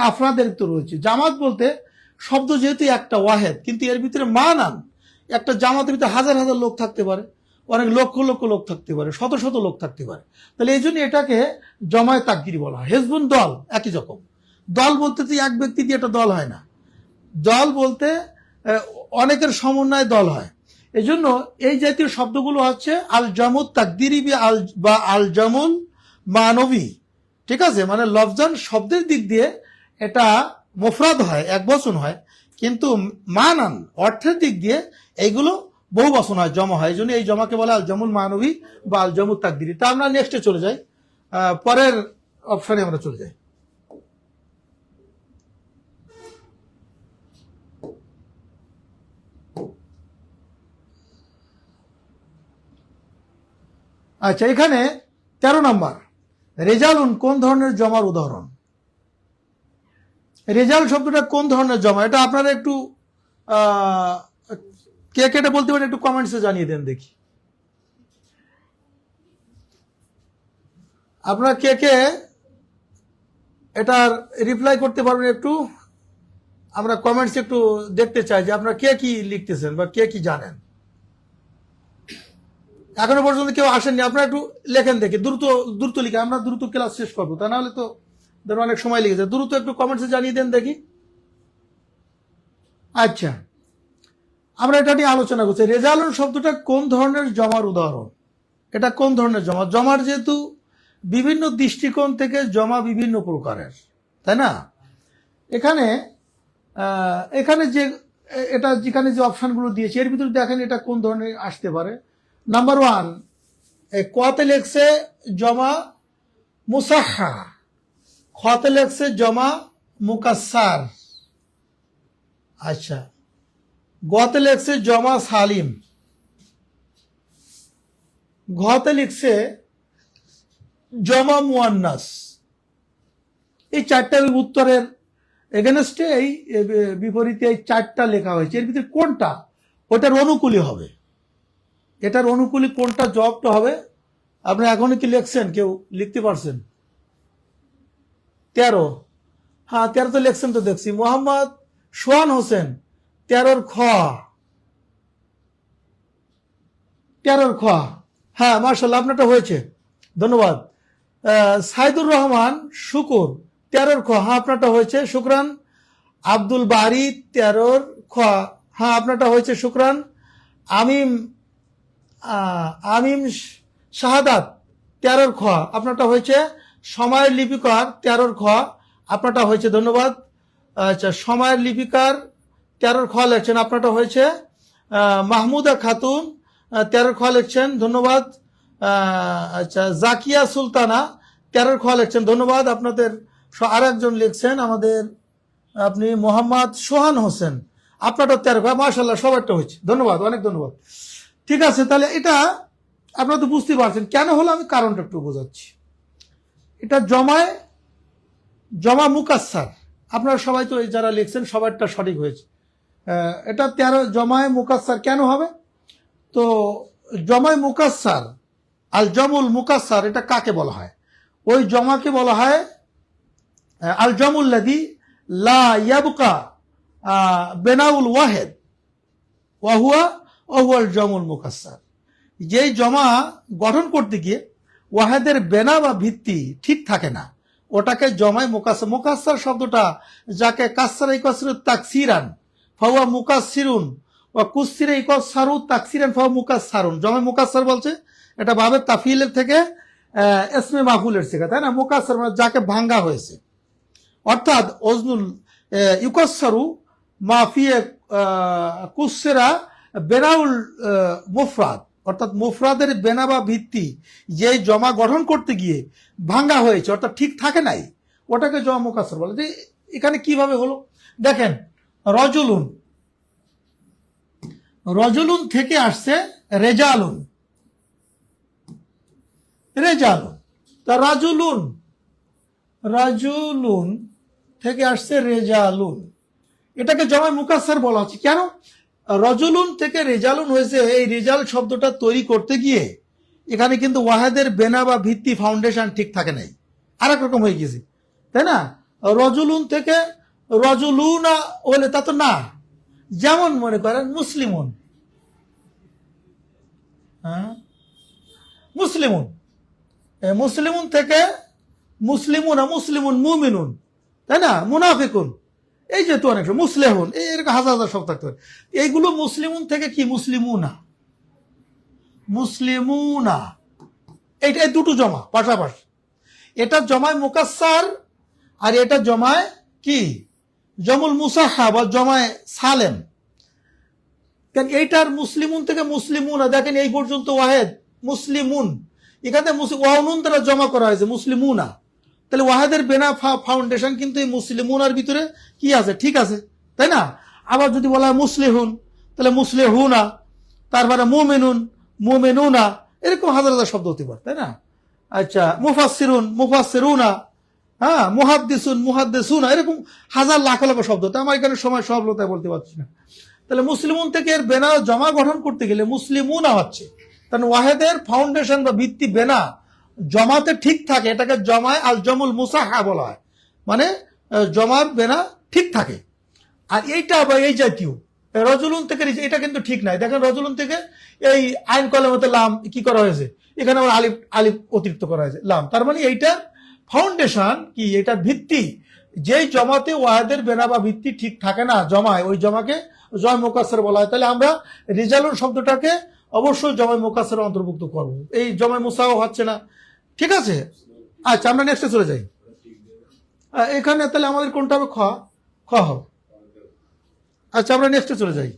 আফরাদের তো রয়েছে। জামাত বলতে শব্দ যেহেতু একটা ওয়াহেদ, কিন্তু এর ভিতরে মানান একটা জামাতের ভিতরে হাজার হাজার লোক থাকতে পারে, অনেক লক্ষ লক্ষ লোক থাকতে পারে, শত শত লোক থাকতে পারে। তাহলে এই জন্য এটাকে জমায়ে তাকদিরি বলা হয়। হেজবুন দল একই রকম। দল বলতে তো এক ব্যক্তি দিয়ে একটা দল হয় না, দল বলতে অনেকের সমন্বয়ে দল হয়। এই জন্য এই জাতীয় শব্দগুলো হচ্ছে আল জামুত তাকদিরি বা আল জামুল মানবী, ঠিক আছে, মানে লফজান শব্দের দিক দিয়ে এটা মুফরাদ হয়, এক বচন হয়, কিন্তু মানান অর্থের দিক দিয়ে এইগুলো বহু বচন হয়, জমা হয়। এই জন্য এই জমাকে বলে আল জামুল মানবী বা আল জামুল তাকদিরি। তা আমরা নেক্সটে চলে যাই, পরের অপশনে আমরা চলে যাই। আচ্ছা, এখানে 13 নম্বর, রেজালুন কোন ধরনের জমার উদাহরণ? রেজাল শব্দটা কোন ধরনের জমা, এটা আপনারা একটু কে কেটে বলতে পারেন, একটু কমেন্টসে জানিয়ে দেন দেখি। আপনারা কে কে এটার রিপ্লাই করতে পারবেন একটু, আমরা কমেন্টস একটু দেখতে চাই যে আপনারা কে কি লিখতেছেন বা কে কি জানেন। এখনো পর্যন্ত কেউ আসেননি, আপনারা একটু লেখেন দেখি, দ্রুত দ্রুত লিখে, আমরা দ্রুত ক্লাস শেষ করবো, তা নাহলে তো ধরুন অনেক সময় লেগেছে। দ্রুত একটু কমেন্টসে জানিয়ে দেন দেখি। আচ্ছা, আমরা এটা নিয়ে আলোচনা করছি, রেজালুন শব্দটা কোন ধরনের জমার উদাহরণ, এটা কোন ধরনের জমা। জমার যেহেতু বিভিন্ন দৃষ্টিকোণ থেকে জমা বিভিন্ন প্রকারের, তাই না। এখানে এখানে যে এটা যেখানে যে অপশনগুলো দিয়েছে এর ভিতরে দেখেন এটা কোন ধরনের আসতে পারে। নাম্বার 1, কতে লেখছে জমা মুসাহহা, খতে লেখছে জমা মুকাসসার, আচ্ছা, গতে লেখছে জমা সালিম, ঘতে লিখছে জমা মুয়ান্নাস। এই চারটা উত্তরের এগেনস্টে এই বিপরীতে এই চারটা লেখা হয়েছে, এর ভিতরে কোনটা ওটার অনুকূলই হবে, এটার অনুকূলে কোনটা জবাবটা হবে। আপনি এখনই কি লিখছেন, কেউ লিখতে পারছেন? 13, হ্যাঁ 13 তো লিখছেন, তো দেখছি। মোহাম্মদ সোহান হোসেন 13 খ, 13 খ, হ্যাঁ মার্শাল্লাহ আপনারটা হয়েছে, ধন্যবাদ। সাইদুর রহমান শুকুর 13 খ, হ্যাঁ আপনারটা হয়েছে, শুকরান। আব্দুল বারি 13 খ, হ্যাঁ আপনারটা হয়েছে, শুকরান। আমিম শাহাদাত 13 খ, আপনারটা হয়েছে। সময়ের লিপিকার 13 খ, আপনারটা হয়েছে, ধন্যবাদ। আচ্ছা, সময়ের লিপিকার 13 খ লিখছেন, আপনারটা হয়েছে। মাহমুদা খাতুন 13 খ লিখছেন, ধন্যবাদ। আচ্ছা, জাকিয়া সুলতানা 13 খ লিখছেন, ধন্যবাদ। আপনাদের আর একজন লিখছেন আমাদের, আপনি মোহাম্মদ সোহান হোসেন, আপনারটা 13, মাশাআল্লাহ সবারটা হয়েছে, ধন্যবাদ, অনেক ধন্যবাদ। ঠিক আছে, তাহলে এটা আপনারা তো বুঝতে পারছেন কেন হলো, আমি কারণটা একটু বোঝাচ্ছি। এটা জমা মুকাসসার, আপনারা সবাই তো এই যারা লিখছেন সবারটা সঠিক হয়েছে। এটা 13 জমায় মুকাসসার কেন হবে? তো জমায় মুকাসসার, আল জমুল মুকাসসার, এটা কাকে বলা হয়? ওই জমাকে বলা হয় আল জমুল লাযী লা ইয়াবকা বেনাউল ওয়াহিদ ওয়া হুয়াল জমুল মুকাসসার। যেই জমা গঠন করতে গিয়ে ওয়াহেদের বেনা বা ভিত্তি ঠিক থাকে না, ওটাকে জমায় মুকাসসার। মুকাসসার শব্দটা যাকে কাসসারা ইকাসসিরু তাকসিরান ফাহুয়া মুকাসসিরুন ওয়া কুসসিরা ইকাসসারু তাকসিরান ফাহুয়া মুকাসসারুন, জমায় মুকাসসার বলছে এটা ভাবে তাফিলের থেকে ইসমে মাফুলের শেখা, তাই না? মুকাসসার মানে যাকে ভাঙ্গা হয়েছে, অর্থাৎ ওজনুল ইউকাসসারু মা ফিয়ে কুসসিরা বেনাউল মুফরাদ, অর্থাৎ মুফরাদের বেনা বা ভিত্তি যে জমা গঠন করতে গিয়ে ভাঙ্গা হয়েছে, অর্থাৎ ঠিক থাকে নাই, ওটাকে জমা মুকাসসার বলে। যে এখানে কিভাবে হলো দেখেন, রজুলুন, রজুলুন থেকে আসছে রেজালুন, রেজালুন, তা রাজুলুন, রাজুলুন থেকে আসছে রেজালুন, এটাকে জমা মুকাসসার বলা হচ্ছে। কেন? রজুলুন থেকে রেজালুন হয়েছে, এই রেজাল শব্দটা তৈরি করতে গিয়ে এখানে কিন্তু ওয়াহেদের বেনা বা ভিত্তি ফাউন্ডেশন ঠিক থাকে নাই, আর এক রকম হয়ে গেছে, তাই না? রজুলুন থেকে রজুলুনা হলে তা তো না। যেমন মনে করেন মুসলিমুন, হ্যাঁ মুসলিমুন, মুসলিমুন থেকে মুসলিমুন, মুসলিমুন মুমিনুন, তাই না? মুনাফিকুন, এই যে তো অনেক মুসলেহুন, এরকম হাজার হাজার শব্দ থাকতে পারে। এইগুলো মুসলিমুন থেকে কি মুসলিমুনা, মুসলিমুনা, এইটা এই দুটো জমা পাশাপাশি, এটা জমায় মুকাসসার আর এটা জমায় কি জমুল মুসাহহা বা জমায় সালেম। কেন এইটার মুসলিমুন থেকে মুসলিমুনা, দেখেন এই পর্যন্ত ওয়াহেদ মুসলিমুন, এখানে ওয়ানুন দ্বারা জমা করা হয়েছে মুসলিমুনা, তাহলে ওয়াহেদের বেনা ফাউন্ডেশন কিন্তু এই মুসলিমুনার ভিতরে কি আছে, ঠিক আছে, তাই না? আবার যদি বলা হয় মুসলিহুন, তাহলে মুসলিহুনা, তারপরে মুমিনুন, মুমিনুনা, এরকম হাজার হাজার শব্দ হতে পারে, তাই না? আচ্ছা, মুফাসসিরুন, মুফাসসিরুনা, হ্যাঁ, মুহাদ্দিসুন, মুহাদ্দিসুনা, এরকম হাজার লাখ লাখ শব্দ, তো আমার এখানে সময় সব লোতায় বলতে পারছি না। তাহলে মুসলিমুন থেকে এর বেনা জমা গঠন করতে গেলে মুসলিমুনা হচ্ছে, কারণ ওয়াহেদের ফাউন্ডেশন বা ভিত্তি বেনা জমাতে ঠিক থাকে, এটাকে জমায় আল জমুল মুসাহহা বলা হয়, মানে জমার বেনা ঠিক থাকে। আর এইটা বা এই জাতীয় রজুলুন থেকে এটা কিন্তু ঠিক নাই, দেখেন রজুলুন থেকে এই আইন কলমতে লাম কি করা হয়েছে, এখানে আবার আলিফ আলিফ অতিরিক্ত করা হয়েছে লাম, তার মানে এইটার ফাউন্ডেশন কি, এটার ভিত্তি, যেই জমাতে ওয়াহেদের বেনা বা ভিত্তি ঠিক থাকে না জমায়, ওই জমাকে জয় মুকাসসার বলা হয়। তাহলে আমরা রিজালুন শব্দটাকে অবশ্যই জমায় মুকাসসারে অন্তর্ভুক্ত করব, এই জমায় মুসাও হচ্ছে না, ঠিক আছে? আচ্ছা, আমরা নেক্সটে চলে যাই। এখানে তাহলে আমাদের কোনটা হবে, খ, খ হবে। আচ্ছা, আমরা নেক্সটে চলে যাই।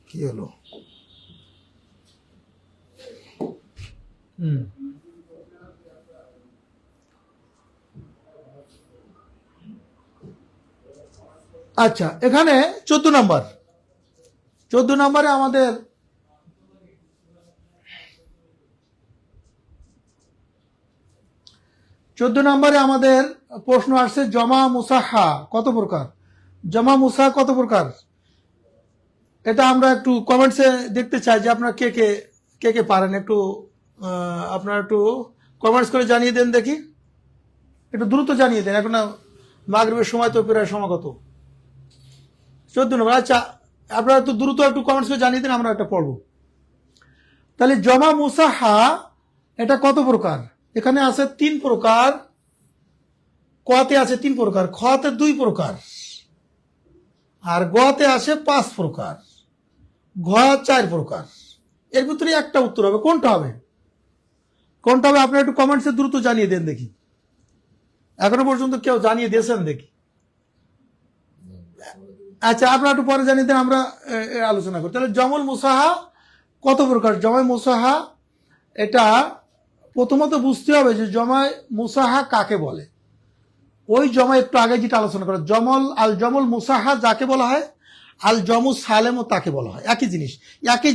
কি হলো? আচ্ছা, এখানে 14 নম্বর, 14 নম্বরে আমাদের প্রশ্ন আসছে জমা মুসাহহা কত প্রকার, জমা মুসাহহা কত প্রকার, এটা আমরা একটু কমেন্টসে দেখতে চাই যে আপনারা কে কে পারেন, একটু আপনারা একটু কমেন্টস করে জানিয়ে দেন দেখি, একটু দ্রুত জানিয়ে দেন, এখন মাগরিবের সময় তো প্রায় সমাগত। 14 নম্বর, আচ্ছা আপনারা একটু দ্রুত একটু কমেন্টস করে জানিয়ে দেন, আমরা একটা পড়ব। তাহলে জমা মুসাহহা এটা কত প্রকার? এখানে আছে 3 প্রকার, কতে আছে 3 প্রকার, খতে 2 প্রকার, আর গতে আছে 5 প্রকার, ঘ 4 প্রকার। এর ভিতরে একটা উত্তর হবে, কোনটা হবে, কোনটা হবে? আপনারা একটু কমেন্টসে দ্রুত জানিয়ে দেন দেখি, এখনো পর্যন্ত কেউ জানিয়ে দিয়েছেন দেখি? আচ্ছা, আপনারা একটু পরে জানিয়ে দেন, আমরা আলোচনা করি। তাহলে জমুল মুসাহহা কত প্রকার? জমায় মুসাহহা এটা প্রথমত বুঝতে হবে যে জমায় মুসাহহা কাকে বলে। ওই জমা একটু আগে যেটা আলোচনা করা, আল জমল মুসাহা যাকে বলা হয়, আল জমু সালেমও তাকে বলা হয়। একই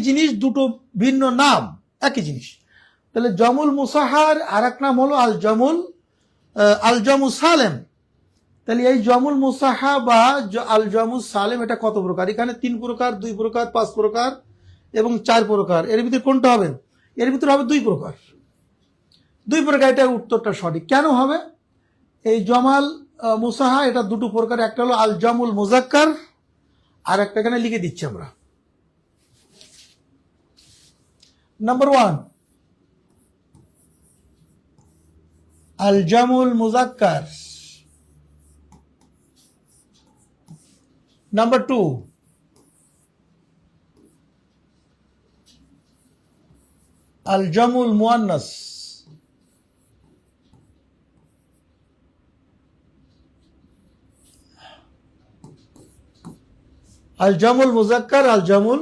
জিনিস দুটো ভিন্ন নাম, একই জিনিস। তাহলে জমুল মুসাহার আর এক নাম হলো আল জমু সালেম। তাহলে এই জমুল মুসাহা বা আল জমু সালেম এটা কত প্রকার? এখানে 3 প্রকার, 2 প্রকার, 5 প্রকার এবং 4 প্রকার। এর ভিতরে কোনটা হবে? এর ভিতরে হবে 2 প্রকার। 2 প্রকার, এটা উত্তরটা সঠিক। কেন হবে? এই জমাল মুসাহা এটা দুটো প্রকার, একটা হলো আল জামুল মুজাক্কার, আর একটা এখানে লিখে দিচ্ছি আমরা। নাম্বার 1 আল জামুল মুজাক্কার, নাম্বার 2 আল জামুল মুয়ান্নাস, আল জামুল মুজাক্কার, আল জামুল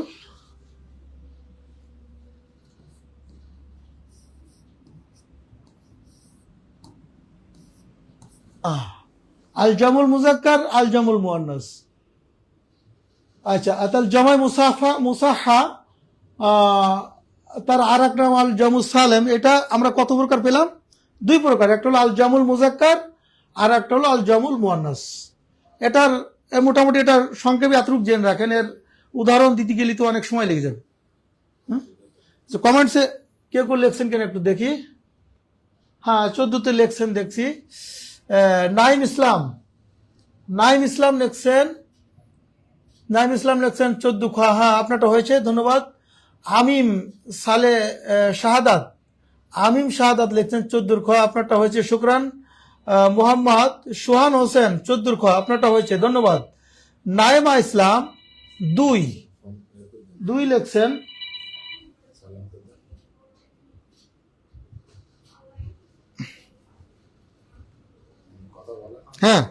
আল জামুল মুজাক্কার, আল জামুল মুয়ান্নাস। আচ্ছা, তাহলে জামাই মুসাহা তার আর এক নাম আল জামুল সালেম। এটা আমরা কত প্রকার পেলাম? 2 প্রকার, একটা হলো আল জামুল মুজাক্কার আর একটা হলো আল জামুল মুয়ান্নাস। এটার মোটামুটি এটার সংক্ষেপে এতটুকু জেনে রাখেন, এর উদাহরণ দিতে গেলে তো অনেক সময় লেগে যাবে। কমেন্টসে কে লিখছেন কেন একটু দেখি। হ্যাঁ, 14তে লিখছেন দেখছি। নাইম ইসলাম লিখছেন, 14 খ। হ্যাঁ, আপনারটা হয়েছে, ধন্যবাদ। আমিম শাহাদাত লিখছেন 14 খ, আপনারটা হয়েছে, শুকরান। মোহাম্মদ সোহান হোসেন 14 খ, আপনারটা হয়েছে, ধন্যবাদ। নাইমা ইসলাম 2 লিখছেন। হ্যাঁ,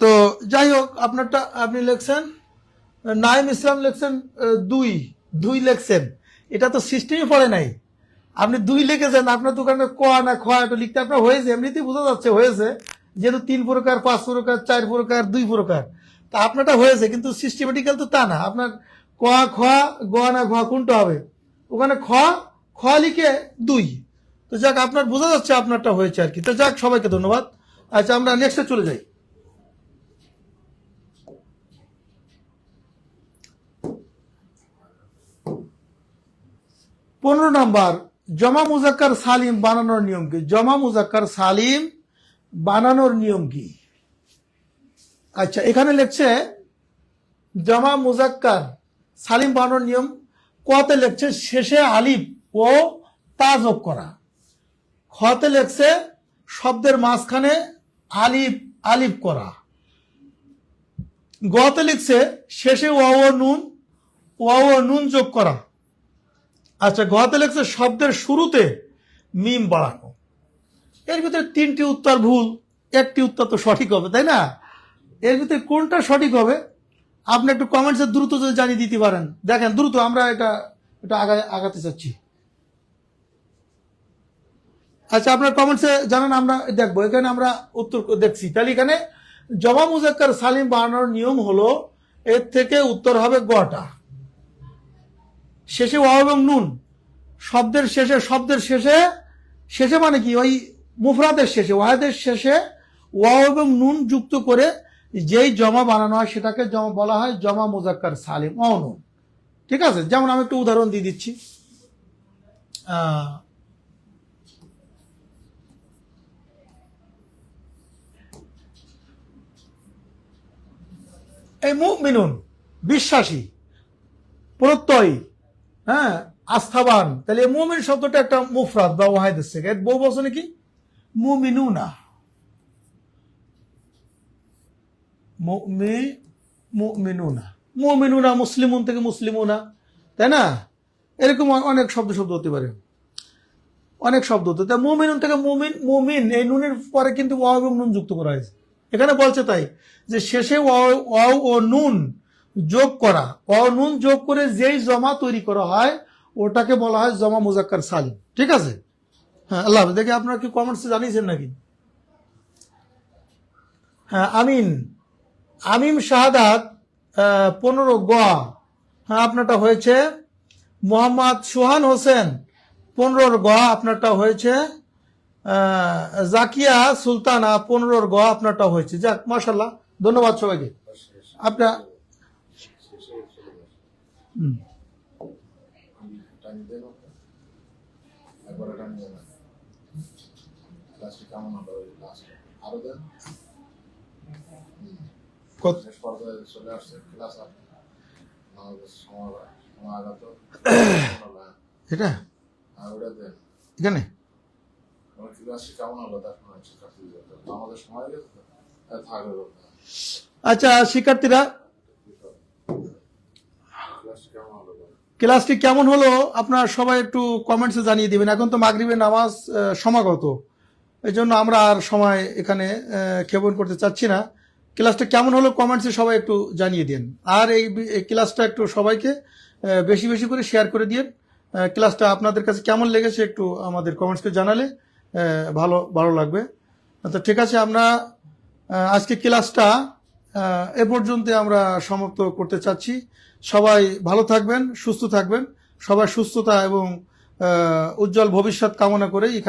তো যাই হোক, আপনারটা আপনি লিখছেন। নাইম ইসলাম লিখছেন 2 লিখছেন। এটা তো সিস্টেমই পড়ে নাই, আপনি 2 লিখেছেন। আপনার দোকানে ক না খ এটা লিখতে আপনার হয়েছে, এমনিতেই বোঝা যাচ্ছে হয়েছে, যেহেতু 3 প্রকার, 5 প্রকার, 4 প্রকার, 2 প্রকার। তা আপনারটা হয়েছে, কিন্তু সিস্টেমেটিক্যাল তো তা না। আপনার ক, খ, গ না ঘ কোনটা হবে? ওখানে খ লিখে 2। তো যাক, আপনার বোঝা যাচ্ছে আপনারটা হয়েছে আর কি। তো যাক, সবাইকে ধন্যবাদ। আচ্ছা, আমরা নেক্সটে চলে যাই। পনেরো নাম্বার, জমা মুজাক্কার সালিম বানানোর নিয়ম কি? জমা মুজাক্কার সালিম বানানোর নিয়ম কি? আচ্ছা, এখানে লিখছে জমা মুজাক্কার সালিম বানানোর নিয়ম। কতে লিখছে শেষে আলিফ ও তা যোগ করা। খতে লিখছে শব্দের মাঝখানে আলিফ করা। গতে লিখছে শেষে ওয়াও ও নুন যোগ করা। আচ্ছা, গতে লিখছে শব্দের শুরুতে মিম বাড়ানো। এর ভিতরে 3টি উত্তর ভুল, 1টি উত্তর তো সঠিক হবে, তাই না? এর ভিতরে কোনটা সঠিক হবে আপনি একটু কমেন্টসে দ্রুত যদি জানিয়ে দিতে পারেন। দেখেন দ্রুত, আমরা এটা আগাতে চাচ্ছি। আচ্ছা, আপনার কমেন্টসে জানান, আমরা দেখবো। এখানে আমরা উত্তর দেখছি। তাহলে এখানে জমা মুজাক্কার সালিম বানানোর নিয়ম হলো, এর থেকে উত্তর হবে গটা। শেষে ওয়াও এবং নুন, শব্দের শেষে মানে কি, ওই মুফরাদের শেষে, ওয়াহেদের শেষে ওয়াও এবং নুন যুক্ত করে যেই জমা বানানো হয় সেটাকে বলা হয় জমা মুজাক্কার সালিম অনুন। ঠিক আছে, যেমন আমি একটু উদাহরণ দিয়ে দিচ্ছি। এই মুমিনুন বিশ্বাসী, প্রত্যয়ী, হ্যাঁ, আস্থাবান। তাহলে মুমিন শব্দটা একটা মুফরাদ বা ওয়াহিদ এসছে, এর বহু বচনে কি? মুমিনুনা। মুমিনুনা মুসলিমুন থেকে মুসলিমুনা, তাই না? এরকম অনেক শব্দ হতে পারে, অনেক শব্দ হতে। তাই মুমিনুন থেকে মুমিন, এই নুনের পরে কিন্তু ওয়াও এবং নুন যুক্ত করা হয়েছে। এখানে বলছে তাই যে শেষে ওয়াও ও নুন যোগ করা, ওয়াও নুন যোগ করে যেই জমা তৈরি করা হয় ওটাকে বলা হয় জমা মুজাক্কার সালিম। ঠিক আছে, হ্যাঁ, আল্লাহ হাফেজ। দেখে আপনারা কি কমেন্টসে জানিয়েছেন নাকি? হ্যাঁ, আমিন আমিম শাহাদাত 15 গ। হ্যাঁ, আপনারটা হয়েছে। মোহাম্মদ সোহান হোসেন 15 গ, আপনারটা হয়েছে। জাকিয়া সুলতানা 15 গ, আপনারটা হয়েছে। যাক, মাশাল্লাহ, ধন্যবাদ সবাইকে। আপনার হুম,
টাইম দেন একবার টাইম দেন লাস্টে কেমন হলো লাস্ট আরো দেন
কত
শেষ পর্যায়ে চলে আসছে ক্লাস আর আমাদের সময় আগাত
এটা
আর ওটা দেন
এখানে?
আমার ক্লাসে কেমন হলো তার সময় শিক্ষার্থী আমাদের সময় গেছে তো থাকবে
আচ্ছা, শিক্ষার্থীরা,
ক্লাসে কেমন হলো
ক্লাসটি কেমন হলো আপনারা সবাই একটু কমেন্টসে জানিয়ে দিবেন। এখন তো মাগরিবের নামাজ সমাগত, এই জন্য আমরা আর সময় এখানে ক্ষেপণ করতে চাচ্ছি না। ক্লাসটা কেমন হলো কমেন্টসে সবাই একটু জানিয়ে দিন। আর এই ক্লাসটা একটু সবাইকে বেশি বেশি করে শেয়ার করে দিন। ক্লাসটা আপনাদের কাছে কেমন লেগেছে একটু আমাদের কমেন্টসকে জানালে ভালো ভালো লাগবে। তো ঠিক আছে, আমরা আজকে ক্লাসটা এ পর্যন্ত আমরা সমাপ্ত করতে চাচ্ছি। সবাই ভালো থাকবেন, সুস্থ থাকবেন। সবাই সুস্থতা এবং উজ্জ্বল ভবিষ্যৎ কামনা করে এখানে